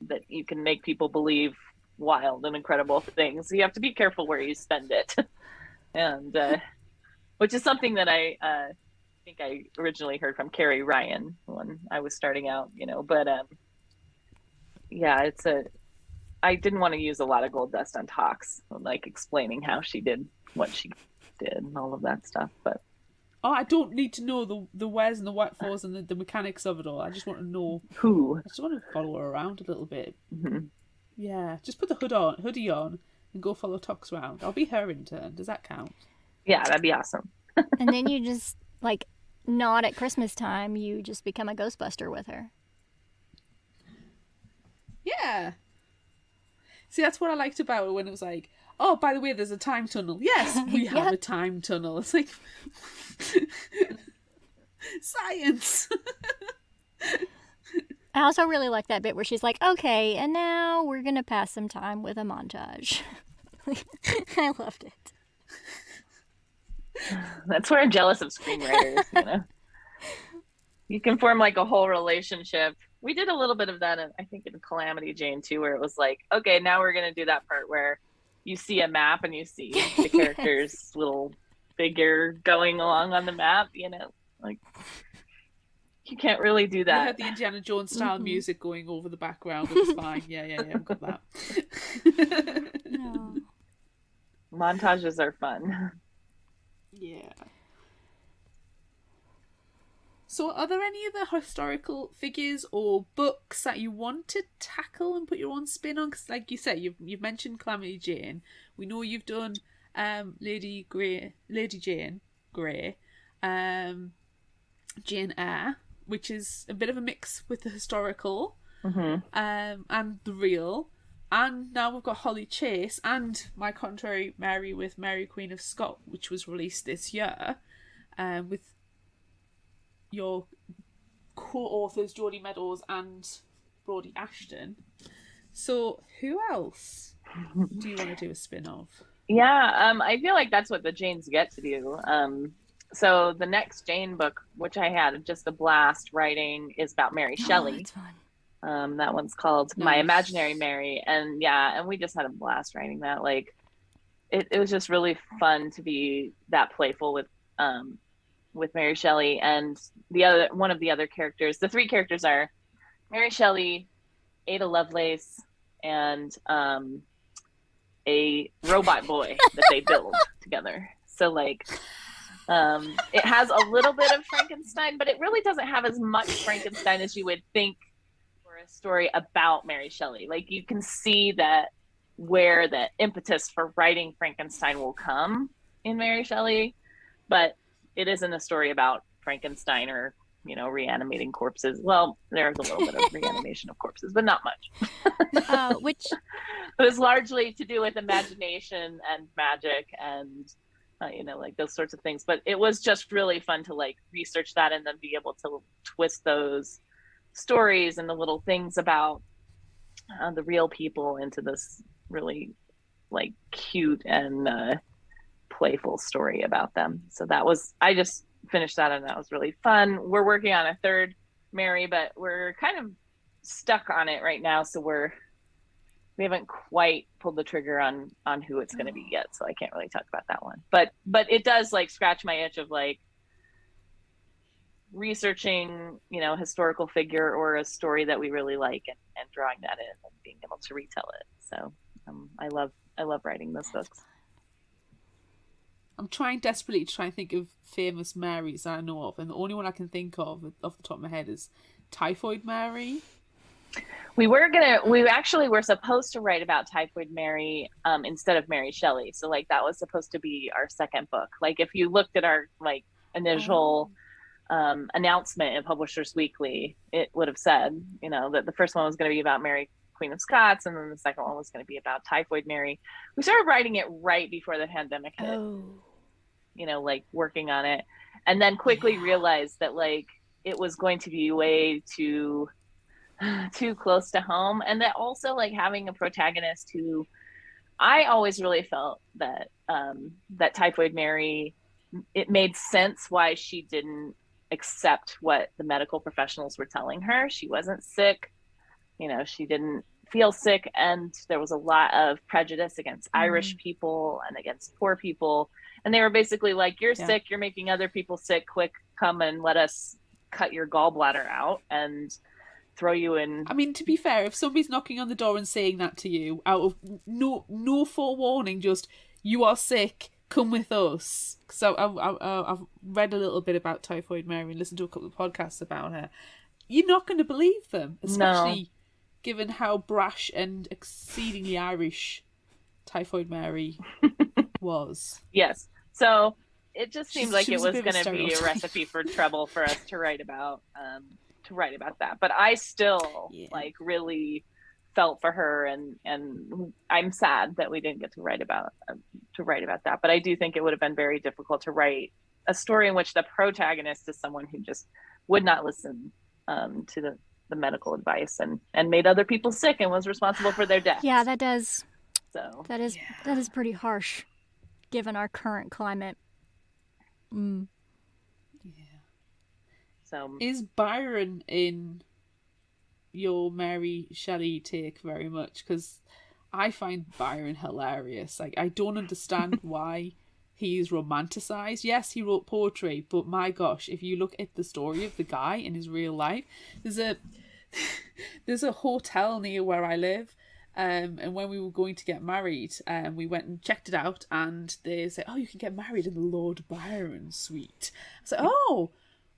that you can make people believe wild and incredible things. So you have to be careful where you spend it, and which is something that I think I originally heard from Carrie Ryan when I was starting out. But I didn't want to use a lot of gold dust on Talks, explaining how she did what she did and all of that stuff. But I don't need to know the wheres and the wherefores and the mechanics of it all. I just want to know who. I just want to follow her around a little bit. Mm-hmm. Yeah, just put the hoodie on and go follow Tox around. I'll be her intern. Does that count? Yeah, that'd be awesome. And then you just not at Christmas time. You just become a Ghostbuster with her. Yeah. See, that's what I liked about it when it was like, oh, by the way, there's a time tunnel. Yes, we have a time tunnel. It's like science. I also really like that bit where she's like, okay, and now we're going to pass some time with a montage. I loved it. That's where I'm jealous of screenwriters, You can form a whole relationship. We did a little bit of that, I think, in Calamity Jane, too, where it was okay, now we're going to do that part where you see a map and you see the character's little figure going along on the map, you can't really do that. We had the Indiana Jones style music going over the background. It was fine. Yeah, I've got that. No. Montages are fun. Yeah. So are there any other historical figures or books that you want to tackle and put your own spin on? Because like you said, you've mentioned Calamity Jane. We know you've done Lady Jane Grey, Jane Eyre, which is a bit of a mix with the historical and the real. And now we've got Holly Chase and My Contrary Mary with Mary Queen of Scots, which was released this year, with your co-authors Jodie Meadows and Brodie Ashton. So who else do you want to do a spin of? Yeah, I feel like that's what the Janes get to do. So the next Jane book, which I had just a blast writing, is about Mary Shelley. That's fun. That one's called My Imaginary Mary, and we just had a blast writing that. it was just really fun to be that playful with Mary Shelley. And one of the other characters, the three characters are Mary Shelley, Ada Lovelace, and a robot boy that they build together. So like it has a little bit of Frankenstein, but it really doesn't have as much Frankenstein as you would think for a story about Mary Shelley. Like you can see that where the impetus for writing Frankenstein will come in Mary Shelley, but it isn't a story about Frankenstein or, you know, reanimating corpses. Well, there's a little bit of reanimation of corpses, but not much. Which it was largely to do with imagination and magic and you know, like those sorts of things. But it was just really fun to like research that and then be able to twist those stories and the little things about the real people into this really like cute and playful story about them. So I just finished that and that was really fun. We're working on a third Mary, but we're kind of stuck on it right now. So we haven't quite pulled the trigger on who it's going to be yet. So I can't really talk about that one, but it does like scratch my itch of like researching, you know, historical figure or a story that we really like and drawing that in and being able to retell it. So I love writing those books. I'm trying desperately to try and think of famous Marys I know of, and the only one I can think of off the top of my head is Typhoid Mary. We actually were supposed to write about Typhoid Mary instead of Mary Shelley. So like that was supposed to be our second book. Like if you looked at our like initial announcement in Publishers Weekly, it would have said, you know, that the first one was going to be about Mary, Queen of Scots, and then the second one was going to be about Typhoid Mary. We started writing it right before the pandemic hit, you know, like working on it, and then quickly realized that like it was going to be way too close to home, and that also like having a protagonist who I always really felt that that Typhoid Mary, it made sense why she didn't accept what the medical professionals were telling her. She wasn't sick, you know, she didn't feel sick, and there was a lot of prejudice against Irish people and against poor people, and they were basically like, you're sick, you're making other people sick, quick, come and let us cut your gallbladder out and throw you in. I mean, to be fair, if somebody's knocking on the door and saying that to you out of no forewarning, just you are sick, come with us. So I've read a little bit about Typhoid Mary and listened to a couple of podcasts about her. You're not going to believe them, especially given how brash and exceedingly Irish Typhoid Mary was. Yes. So it just seemed like it was going to be a stereotype. recipe for trouble for us to write about that. But I still like really felt for her, and I'm sad that we didn't get to write about that. But I do think it would have been very difficult to write a story in which the protagonist is someone who just would not listen to the medical advice and made other people sick and was responsible for their deaths. Yeah, that does. So that is pretty harsh, given our current climate. Yeah. So is Byron in your Mary Shelley take very much? Because I find Byron hilarious. Like, I don't understand why he's romanticized. Yes, he wrote poetry, but my gosh, if you look at the story of the guy in his real life, there's a hotel near where I live, and when we were going to get married, we went and checked it out, and they said, oh, you can get married in the Lord Byron suite. I said, oh,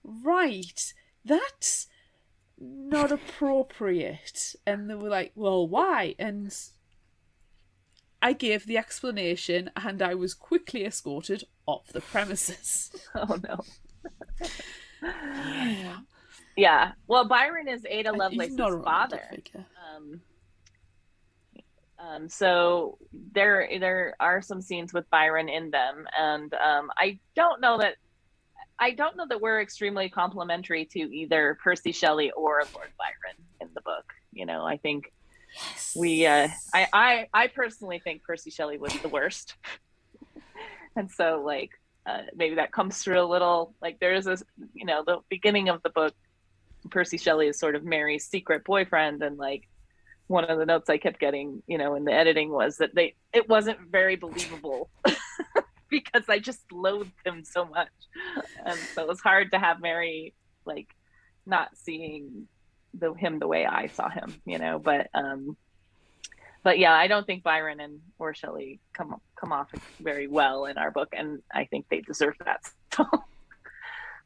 right, that's not appropriate. And they were like, well, why? And I gave the explanation, and I was quickly escorted off the premises. Oh no. Yeah. Well, Byron is Ada Lovelace's father. So there are some scenes with Byron in them, and I don't know that we're extremely complimentary to either Percy Shelley or Lord Byron in the book. You know, I think I personally think Percy Shelley was the worst. And so like maybe that comes through a little. Like there is this, you know, the beginning of the book, Percy Shelley is sort of Mary's secret boyfriend, and like one of the notes I kept getting, you know, in the editing was that it wasn't very believable because I just loathed him so much. And so it was hard to have Mary like not seeing him the way I saw him, you know, but yeah, I don't think Byron or Shelley come off very well in our book, and I think they deserve that. So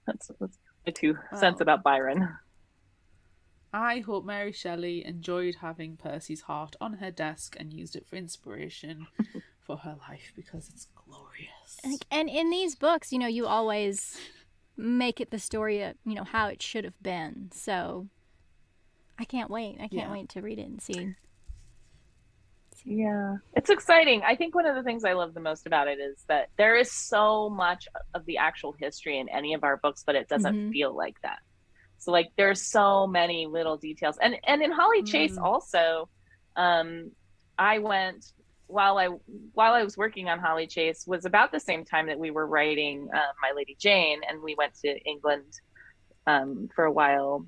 that's my 2 cents about Byron. I hope Mary Shelley enjoyed having Percy's heart on her desk and used it for inspiration for her life, because it's glorious. And in these books, you know, you always make it the story, you know, how it should have been. So I can't wait. I can't wait to read it and see. Yeah, it's exciting. I think one of the things I love the most about it is that there is so much of the actual history in any of our books, but it doesn't feel like that. So like there's so many little details. And in Holly Chase also, I went while I was working on Holly Chase was about the same time that we were writing My Lady Jane, and we went to England for a while,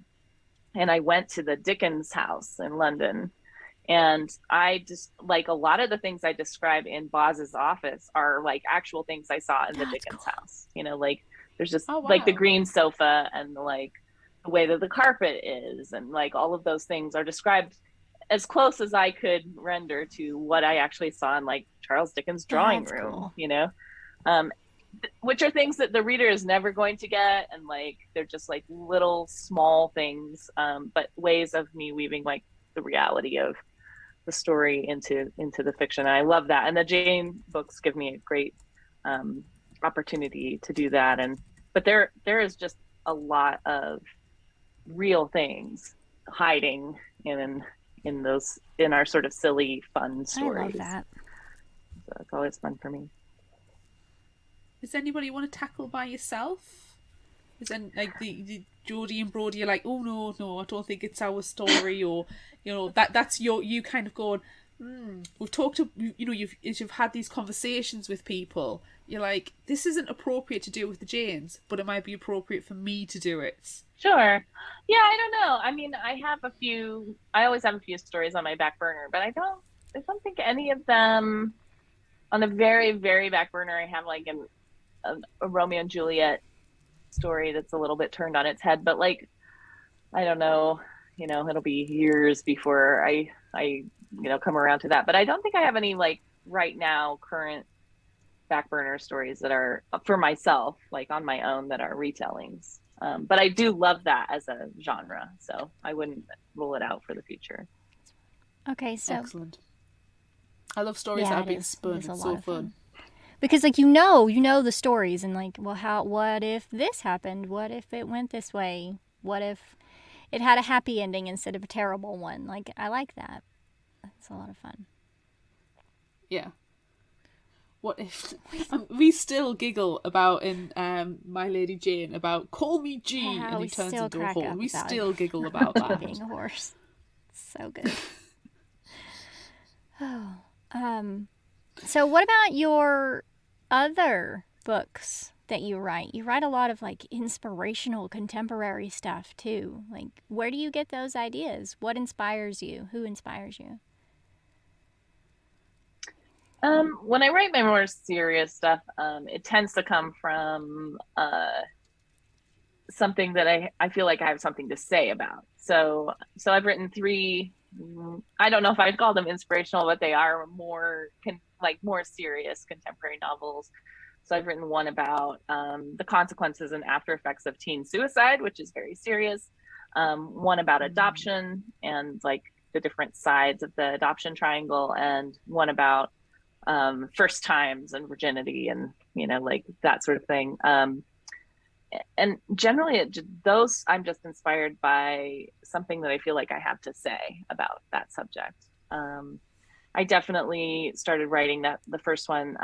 and I went to the Dickens house in London. And I just like a lot of the things I describe in Boz's office are like actual things I saw in the Dickens house. You know, like there's just like the green sofa and like the way that the carpet is, and like all of those things are described as close as I could render to what I actually saw in like Charles Dickens' drawing room. Cool. You know, which are things that the reader is never going to get, and like they're just like little small things, but ways of me weaving like the reality of the story into the fiction. And I love that. And the Jane books give me a great opportunity to do that. But there is just a lot of real things hiding in our sort of silly, fun stories. I love that. So it's always fun for me. Is anybody you want to tackle by yourself? Is then like the Geordie and Brody are like, oh no, I don't think it's our story, or you know that's you kind of going, we've talked to, you know, you've had these conversations with people, you're like, this isn't appropriate to do with the Janes, but it might be appropriate for me to do it. Sure. Yeah, I don't know. I mean, I always have a few stories on my back burner, but I don't think any of them on the very, very back burner. I have like a Romeo and Juliet story that's a little bit turned on its head, but like, I don't know, you know, it'll be years before I you know, come around to that. But I don't think I have any like right now current back burner stories that are for myself, like on my own, that are retellings. But I do love that as a genre, so I wouldn't rule it out for the future. Okay, so excellent. I love stories that have been spun. It's so fun. Because like you know the stories, and like, well, what if this happened? What if it went this way? What if it had a happy ending instead of a terrible one? Like, I like that. That's a lot of fun. Yeah. What if we still giggle about in My Lady Jane about call me G, and he turns into a horse. We still giggle about that. Being a horse. So good. So what about your other books that you write? You write a lot of like inspirational contemporary stuff too. Like, where do you get those ideas? What inspires you? Who inspires you? When I write my more serious stuff, it tends to come from something that I feel like I have something to say about. So I've written 3, I don't know if I'd call them inspirational, but they are more serious contemporary novels. So I've written one about the consequences and after effects of teen suicide, which is very serious. One about adoption and like the different sides of the adoption triangle, and one about first times and virginity and, you know, like that sort of thing. And generally those, I'm just inspired by something that I feel like I have to say about that subject. I definitely started writing the first one,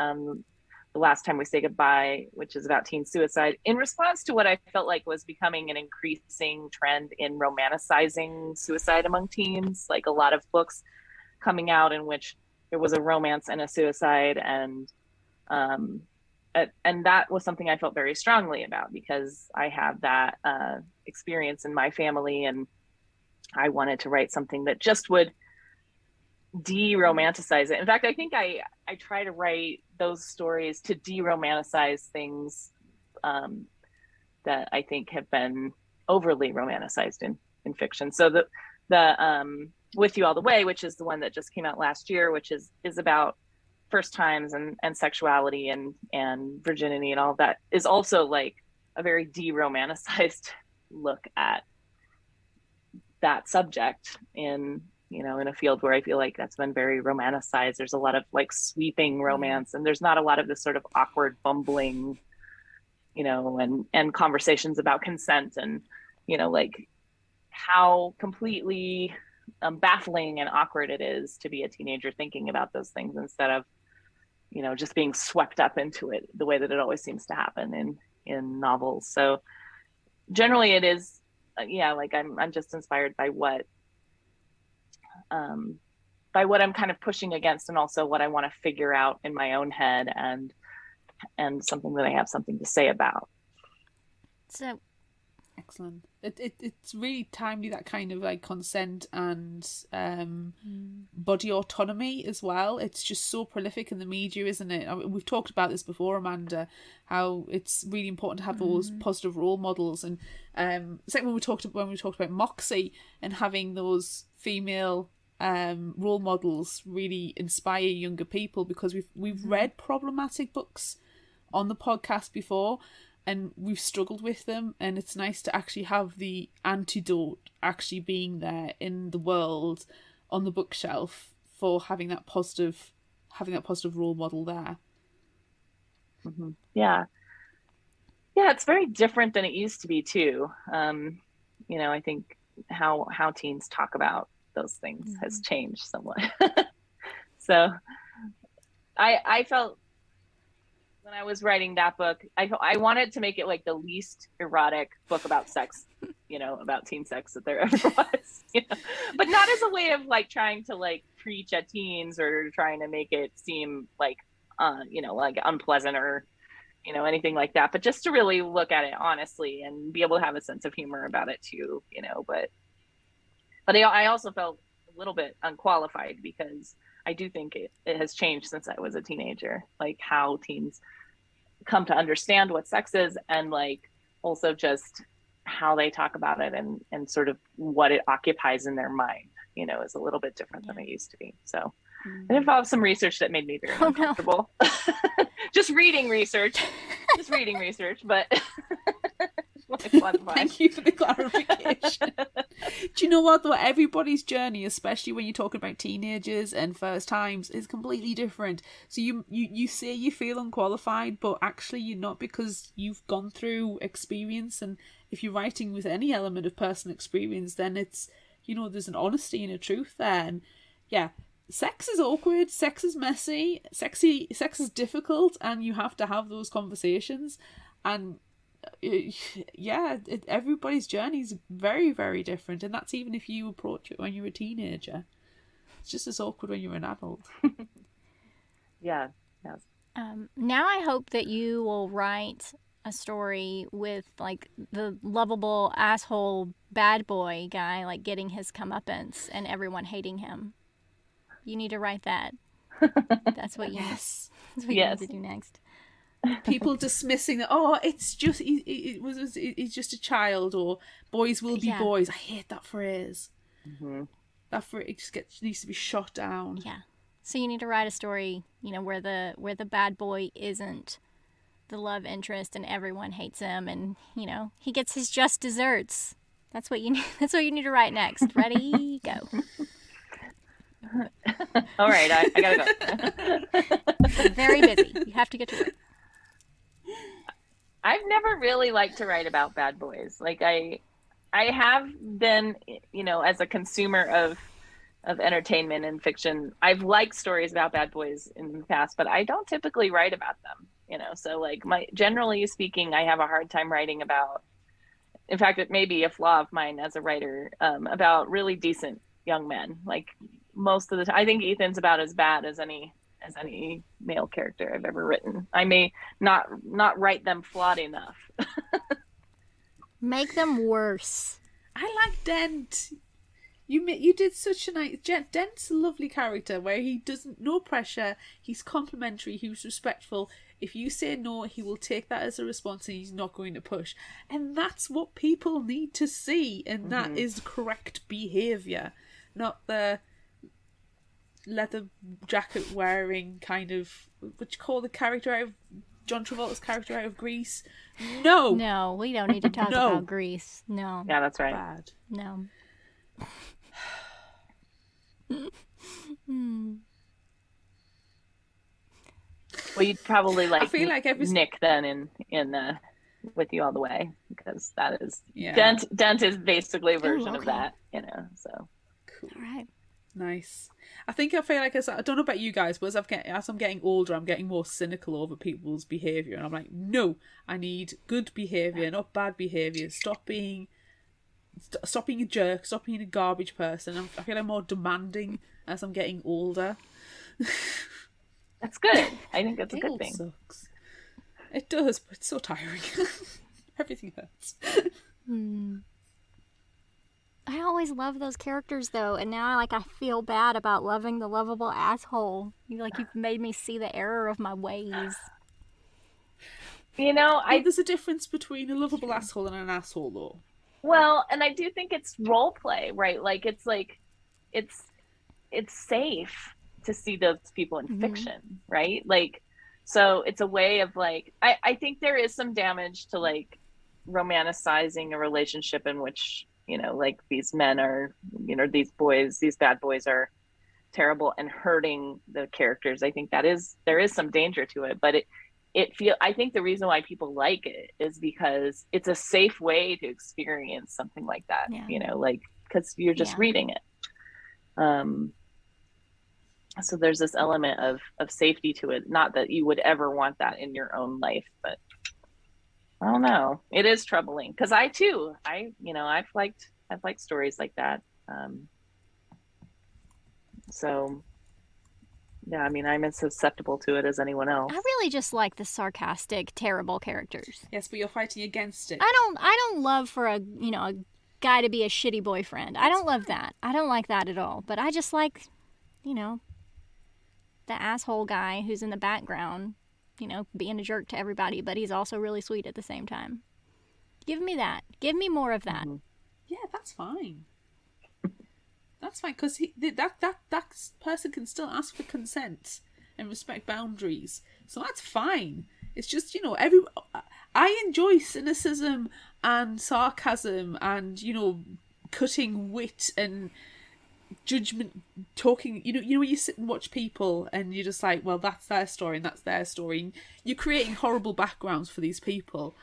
The Last Time We Say Goodbye, which is about teen suicide, in response to what I felt like was becoming an increasing trend in romanticizing suicide among teens. Like a lot of books coming out in which there was a romance and a suicide, and that was something I felt very strongly about because I have that experience in my family, and I wanted to write something that just would de-romanticize it. In fact, I think I try to write those stories to de-romanticize things that I think have been overly romanticized in fiction. So the With You All the Way, which is the one that just came out last year, which is about first times and sexuality and virginity and all of that, is also like a very de-romanticized look at that subject in a field where I feel like that's been very romanticized. There's a lot of like sweeping romance, and there's not a lot of this sort of awkward bumbling, and conversations about consent and, like how completely baffling and awkward it is to be a teenager thinking about those things instead of, just being swept up into it the way that it always seems to happen in novels. So generally it is, like I'm just inspired by what I'm kind of pushing against, and also what I want to figure out in my own head, and something that I have something to say about. So excellent. It's really timely, that kind of like consent and body autonomy as well. It's just so prolific in the media, isn't it? I mean, we've talked about this before, Amanda, how it's really important to have those positive role models. And it's like when we talked about Moxie and having those female role models really inspire younger people, because we've read problematic books on the podcast before, and we've struggled with them, and it's nice to actually have the antidote actually being there in the world on the bookshelf for having that positive role model there. Mm-hmm. Yeah, it's very different than it used to be too. I think how teens talk about those things has changed somewhat. So I felt, when I was writing that book, I wanted to make it like the least erotic book about sex, about teen sex that there ever was, but not as a way of like trying to like preach at teens or trying to make it seem like, like unpleasant or, anything like that, but just to really look at it honestly and be able to have a sense of humor about it too, but I also felt a little bit unqualified, because I do think it has changed since I was a teenager, like how teens come to understand what sex is, and like also just how they talk about it and sort of what it occupies in their mind, is a little bit different than it used to be. So it involved some research that made me very uncomfortable. No. just reading research, but Thank you for the clarification. Do you know what though? Everybody's journey, especially when you're talking about teenagers and first times, is completely different. So you say you feel unqualified, but actually you're not, because you've gone through experience. And if you're writing with any element of personal experience, then it's, there's an honesty and a truth there. And yeah, sex is awkward, sex is messy, sex is difficult, and you have to have those conversations. And everybody's journey is very, very different, and that's even if you approach it when you're a teenager. It's just as awkward when you're an adult. Yes. Now I hope that you will write a story with like the lovable asshole bad boy guy, like getting his comeuppance and everyone hating him. You need to write that. That's what you yes. That's what you need to do next. People dismissing that, it's just he's just a child, or boys will be boys. I hate that phrase. Mm-hmm. That phrase needs to be shot down. Yeah. So you need to write a story, where the bad boy isn't the love interest and everyone hates him, and he gets his just desserts. That's what you need. That's what you need to write next. Ready, go. All right, I gotta go. Very busy. You have to get to work. I've never really liked to write about bad boys. Like I have been, as a consumer of entertainment and fiction, I've liked stories about bad boys in the past, but I don't typically write about them, So like generally speaking, I have a hard time writing about, in fact, it may be a flaw of mine as a writer, about really decent young men. Like most of the time, I think Ethan's about as bad as any male character I've ever written. I may not write them flawed enough. Make them worse. I like Dent. You did such a nice, dense, lovely character where he doesn't, no pressure, he's complimentary, he's respectful. If you say no, he will take that as a response and he's not going to push. And that's what people need to see, and that is correct behaviour, not the leather jacket wearing kind of, what you call the character out of John Travolta's character out of Grease. No, we don't need to talk No. about Grease. No, Yeah, that's right. bad. no. Well, you'd probably I feel like every Nick then in With You All the Way, because that is Yeah. Dent is basically a version of okay. that, you know. So Cool. All right. Nice. I feel like I don't know about you guys, but as I'm getting older, I'm getting more cynical over people's behaviour, and I'm like, no, I need good behaviour, not bad behaviour. Stop being a jerk. Stop being a garbage person. I feel I'm more demanding as I'm getting older. that's good. I think that's a It good all thing. sucks. It does, but it's so tiring. Everything hurts. I always love those characters though, and now I feel bad about loving the lovable asshole. You've made me see the error of my ways. You know, There's a difference between a lovable asshole and an asshole, though. well, and I do think it's role play, right? It's safe to see those people in fiction, right? So it's a way of I think there is some damage to romanticizing a relationship in which, these men are, these bad boys are terrible and hurting the characters. I think there is some danger to it, but I think the reason why people like it is because it's a safe way to experience something like that, because you're just reading it. So there's this element of safety to it. Not that you would ever want that in your own life, but I don't know. It is troubling because I've liked stories like that. So yeah, I mean, I'm as susceptible to it as anyone else. I really just like the sarcastic, terrible characters. Yes, but you're fighting against it. I don't love for a guy to be a shitty boyfriend. I don't love that. I don't like that at all. But I just like, the asshole guy who's in the background, being a jerk to everybody, but he's also really sweet at the same time. Give me that. Give me more of that. Yeah, that's fine. That's fine, because that person can still ask for consent and respect boundaries. So that's fine. It's just, I enjoy cynicism and sarcasm and, cutting wit and judgment, talking, when you sit and watch people and you're just like, well, that's their story and that's their story. And you're creating horrible backgrounds for these people.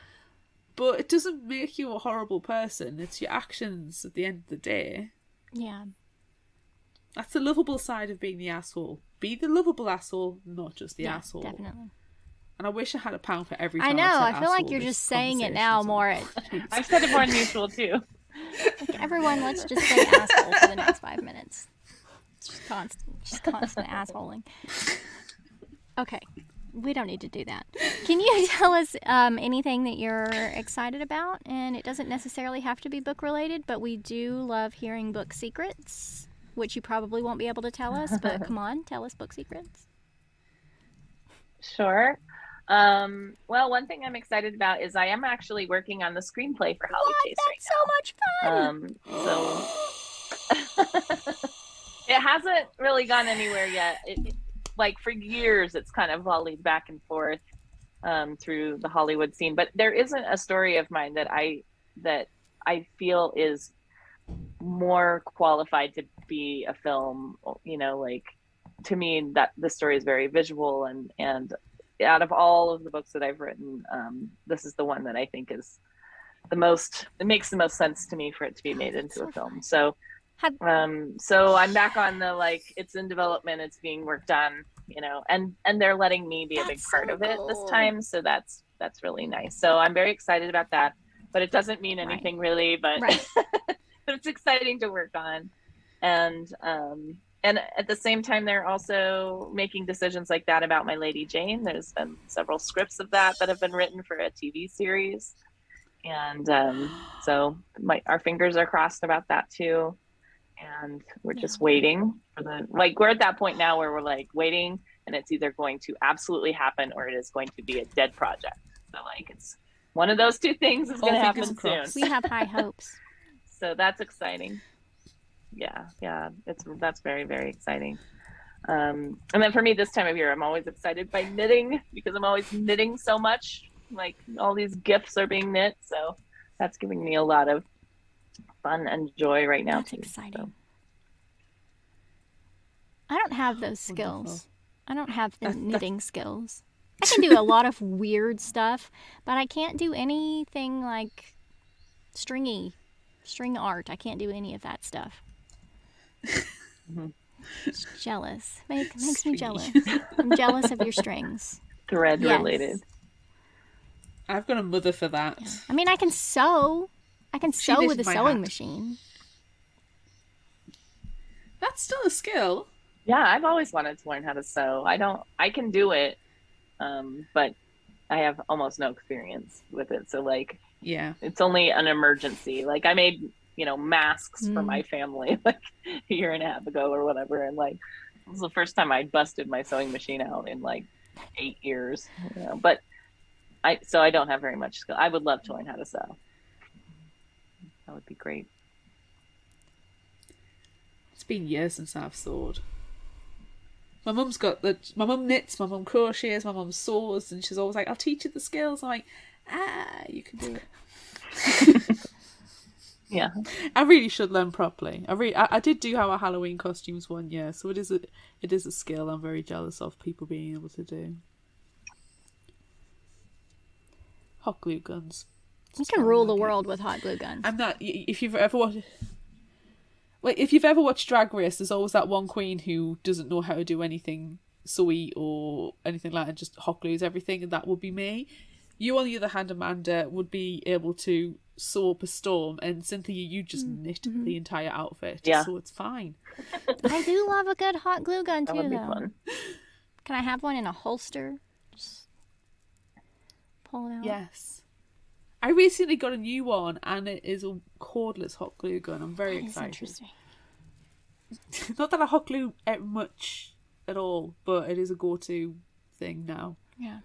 But it doesn't make you a horrible person. It's your actions at the end of the day. Yeah. That's the lovable side of being the asshole. Be the lovable asshole, not just the asshole. Definitely. And I wish I had a pound for every time I know. I I feel like you're just saying it now more. I've said it more than usual too. Everyone, let's just say asshole for the next 5 minutes. It's just constant assholing. Okay. We don't need to do that. Can you tell us anything that you're excited about? And it doesn't necessarily have to be book related, but we do love hearing book secrets, which you probably won't be able to tell us, but come on, tell us book secrets. Sure. Well, one thing I'm excited about is I am actually working on the screenplay for Holly Chase right now. That's so much fun! So it hasn't really gone anywhere yet. For years, it's kind of volleyed back and forth through the Hollywood scene. But there isn't a story of mine that I feel is more qualified to be a film. To me, that the story is very visual, and out of all of the books that I've written, this is the one that I think is it makes the most sense to me for it to be made into a film. So so I'm back on the it's in development, it's being worked on, and they're letting me be a big part of it this time, so that's really nice. So I'm very excited about that, but it doesn't mean anything really, but but it's exciting to work on. And at the same time, they're also making decisions like that about My Lady Jane. There's been several scripts of that have been written for a TV series, and so our fingers are crossed about that too. and we're just waiting for we're at that point now where we're like waiting, and it's either going to absolutely happen or it is going to be a dead project. So like it's one of those two things is going to happen soon. We have high hopes. So that's exciting. Yeah, that's very, very exciting. And then for me this time of year, I'm always excited by knitting because I'm always knitting so much. Like all these gifts are being knit, so that's giving me a lot of fun and joy right now. That's exciting. So. I don't have those skills. Wonderful. I don't have the knitting skills. I can do a lot of weird stuff, but I can't do anything like string art. I can't do any of that stuff. Jealous. Makes me jealous. I'm jealous of your strings. Thread related. I've got a mother for that. Yeah. I mean, I can sew. I can sew with a sewing machine. That's still a skill. Yeah, I've always wanted to learn how to sew. I can do it, but I have almost no experience with it. So like, yeah, it's only an emergency. Like I made, masks for my family like a year and a half ago or whatever. And like, it was the first time I busted my sewing machine out in like 8 years, but I don't have very much skill. I would love to learn how to sew. That would be great. It's been years since I've sewed. My mum knits, my mum crochets, my mum sews, and she's always like, I'll teach you the skills. I'm like, you can do it. Yeah. I really should learn properly. I did do our Halloween costumes one year, so it is a skill I'm very jealous of people being able to do. Hot glue guns. You can rule the world with hot glue guns. I'm not. If you've ever watched Drag Race, there's always that one queen who doesn't know how to do anything sewy or anything like that, just hot glues everything, and that would be me. You, on the other hand, Amanda, would be able to sew up a storm, and Cynthia, you just knit the entire outfit. Yeah. So it's fine. I do love a good hot glue gun too, that would be though. Fun. Can I have one in a holster? Just pull it out. Yes. I recently got a new one, and it is a cordless hot glue gun. I'm very excited. Interesting. Not that I hot glue much at all, but it is a go-to thing now. Yeah.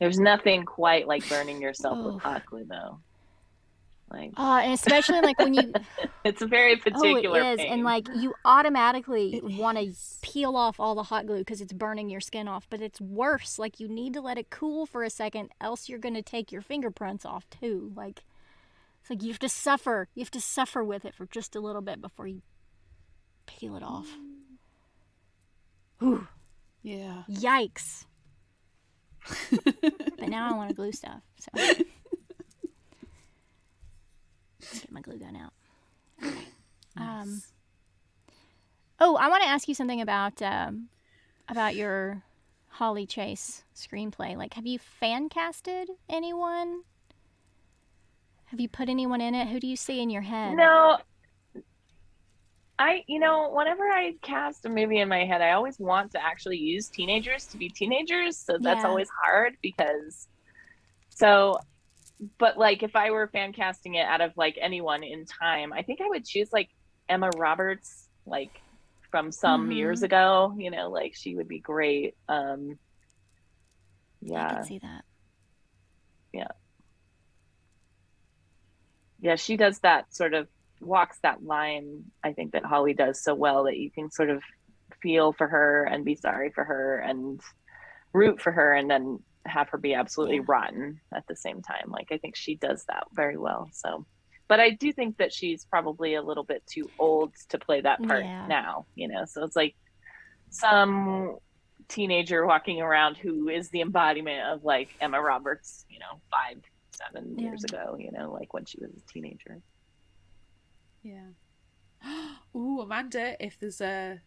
There's nothing quite like burning yourself with hot glue, though. Like, and especially like when you. It's a very particular. It is, pain. and like you automatically want to peel off all the hot glue because it's burning your skin off. But it's worse. Like you need to let it cool for a second, else you're gonna take your fingerprints off too. Like it's like you have to suffer. You have to suffer with it for just a little bit before you peel it off. Whew. Yeah. Yikes. But now I want to glue stuff. So get my glue gun out. Okay. Nice. I want to ask you something about your Holly Chase screenplay. Like, have you fan casted anyone? Have you put anyone in it? Who do you see in your head? No. Whenever I cast a movie in my head, I always want to actually use teenagers to be teenagers. So that's always hard but like if I were fan casting it out of like anyone in time, I think I would choose like Emma Roberts, like from some years ago, like she would be great. Yeah. I can see that. Yeah. Yeah, she does that sort of walks that line, I think, that Holly does so well, that you can sort of feel for her and be sorry for her and root for her and then have her be absolutely rotten at the same time. Like, I think she does that very well. So, but I do think that she's probably a little bit too old to play that part now, so it's like some teenager walking around who is the embodiment of like Emma Roberts, 5-7 years ago, like when she was a teenager. Yeah. Ooh, Amanda, if they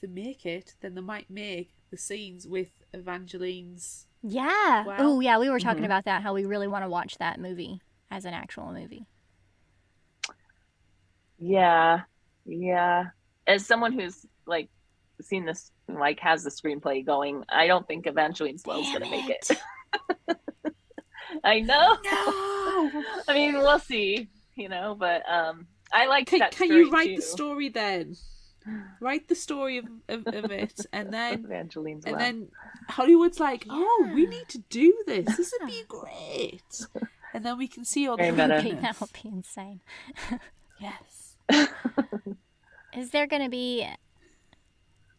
make it, then they might make the scenes with Evangeline's. Yeah. Wow. Oh, yeah. We were talking about that. How we really want to watch that movie as an actual movie. Yeah. Yeah. As someone who's like seen this, like has the screenplay going, I don't think Evangeline Slow's gonna make it. I know. No. I mean, we'll see. But I liked that Can story you write too. the story then? Write the story of it, and then Evangeline's and well. then Hollywood's like, oh, we Yeah. need to do this. This would be great. And then we can see all the Very meta. Okay, that creepiness. would be insane. Yes. Is there going to be...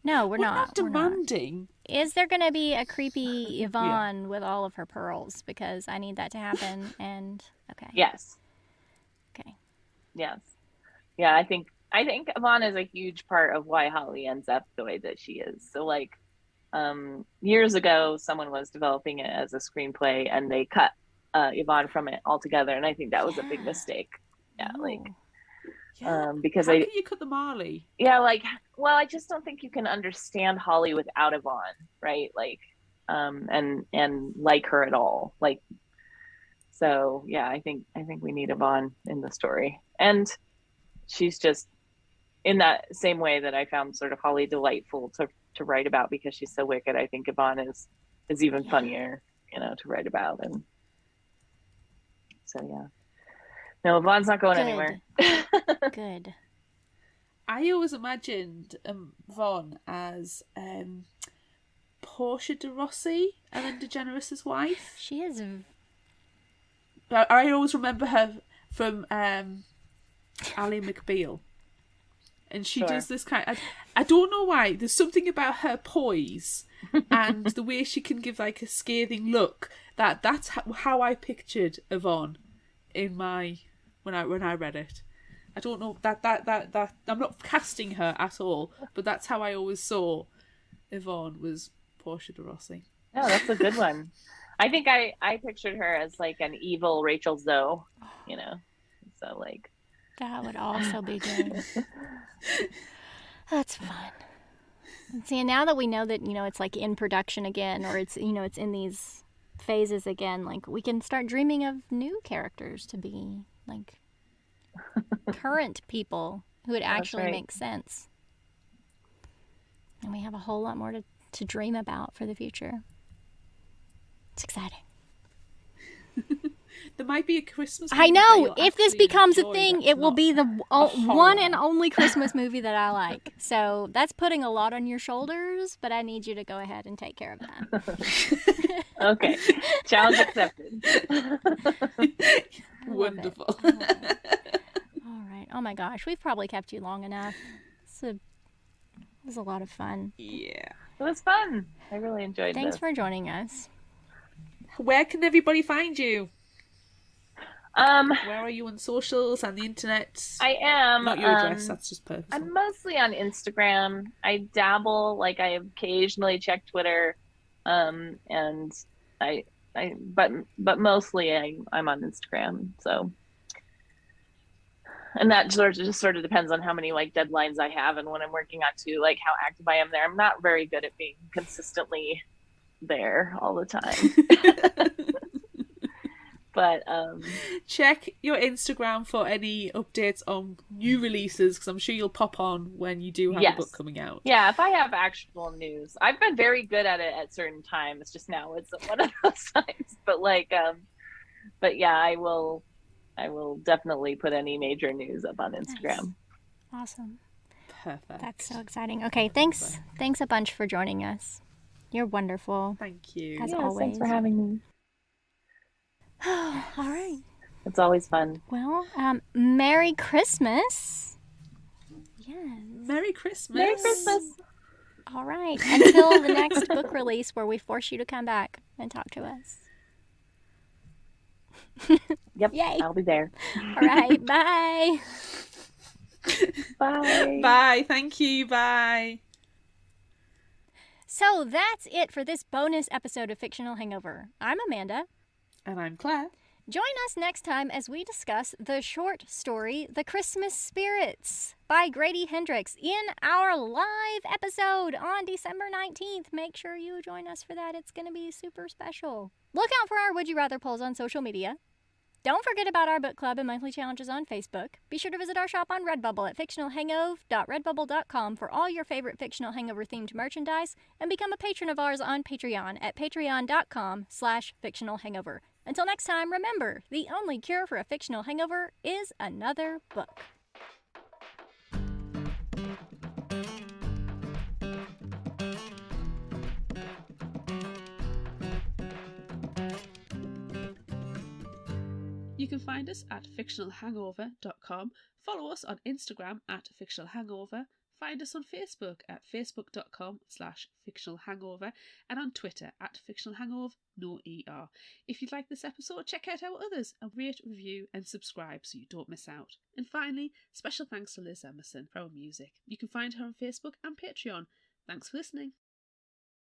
No, we're not. We're not. demanding. Is there going to be a creepy Yvonne with all of her pearls? Because I need that to happen. And okay. Yes. Okay. Yes. Yeah, I think Yvonne is a huge part of why Holly ends up the way that she is. So like years ago someone was developing it as a screenplay and they cut Yvonne from it altogether, and I think that was a big mistake. Yeah, like because how can you cut the Marley? Yeah, like, well, I just don't think you can understand Holly without Yvonne, right? Like and like her at all. Like, so yeah, I think we need Yvonne in the story. And she's just in that same way that I found sort of Holly delightful to write about because she's so wicked. I think Yvonne is even funnier, to write about. And so yeah. No, Yvonne's not going anywhere. Good. I always imagined Yvonne as Portia de Rossi, Ellen DeGeneres' wife. She is... I always remember her from Ally McBeal. And she does this kind I don't know why. There's something about her poise and the way she can give like a scathing look that's how I pictured Yvonne in my when I read it. I don't know that I'm not casting her at all, but that's how I always saw Yvonne was Portia de Rossi. Oh, that's a good one. I think I pictured her as like an evil Rachel Zoe, so like That would also be good. That's fun. And see, now that we know that, it's like in production again, or it's, it's in these phases again, like we can start dreaming of new characters to be like current people who would actually make sense. And we have a whole lot more to dream about for the future. It's exciting. There might be a Christmas movie. I know. If this becomes a thing, it will be the one horror. and only Christmas movie that I like. So that's putting a lot on your shoulders, but I need you to go ahead and take care of that. Okay. Challenge accepted. Wonderful. All right. Oh my gosh. We've probably kept you long enough. It was a lot of fun. Yeah. It was fun. I really enjoyed this. Thanks for joining us. Where can everybody find you? Where are you on socials and the internet? I am. Not your address, that's just personal. I'm mostly on Instagram. I dabble, like I occasionally check Twitter. And but mostly I'm on Instagram. So, and that sort of depends on how many like deadlines I have and what I'm working on too, like how active I am there. I'm not very good at being consistently there all the time. But check your Instagram for any updates on new releases, because I'm sure you'll pop on when you do have a book coming out. Yeah, if I have actual news. I've been very good at it at certain times. It's just now it's one of those times. But but yeah, I will definitely put any major news up on Instagram. Nice. Awesome. Perfect. That's so exciting. Okay, thanks a bunch for joining us. You're wonderful. Thank you. As always. Thanks for having me. All right. It's always fun. Well, Merry Christmas. Yes. Merry Christmas. Merry Christmas. All right. Until the next book release where we force you to come back and talk to us. Yep. Yay. I'll be there. All right. Bye. Bye. Bye. Thank you. Bye. So that's it for this bonus episode of Fictional Hangover. I'm Amanda. And I'm Claire. Join us next time as we discuss the short story, The Christmas Spirits by Grady Hendrix in our live episode on December 19th. Make sure you join us for that. It's going to be super special. Look out for our Would You Rather polls on social media. Don't forget about our book club and monthly challenges on Facebook. Be sure to visit our shop on Redbubble at fictionalhangover.redbubble.com for all your favorite Fictional Hangover themed merchandise, and become a patron of ours on Patreon at patreon.com/fictionalhangover. Until next time, remember, the only cure for a fictional hangover is another book. You can find us at fictionalhangover.com, follow us on Instagram at fictionalhangover, find us on Facebook at facebook.com/fictionalhangover, and on Twitter at fictionalhangover, no ER. If you'd like this episode, check out our others and rate, review and subscribe so you don't miss out. And finally, special thanks to Liz Emerson for our music. You can find her on Facebook and Patreon. Thanks for listening.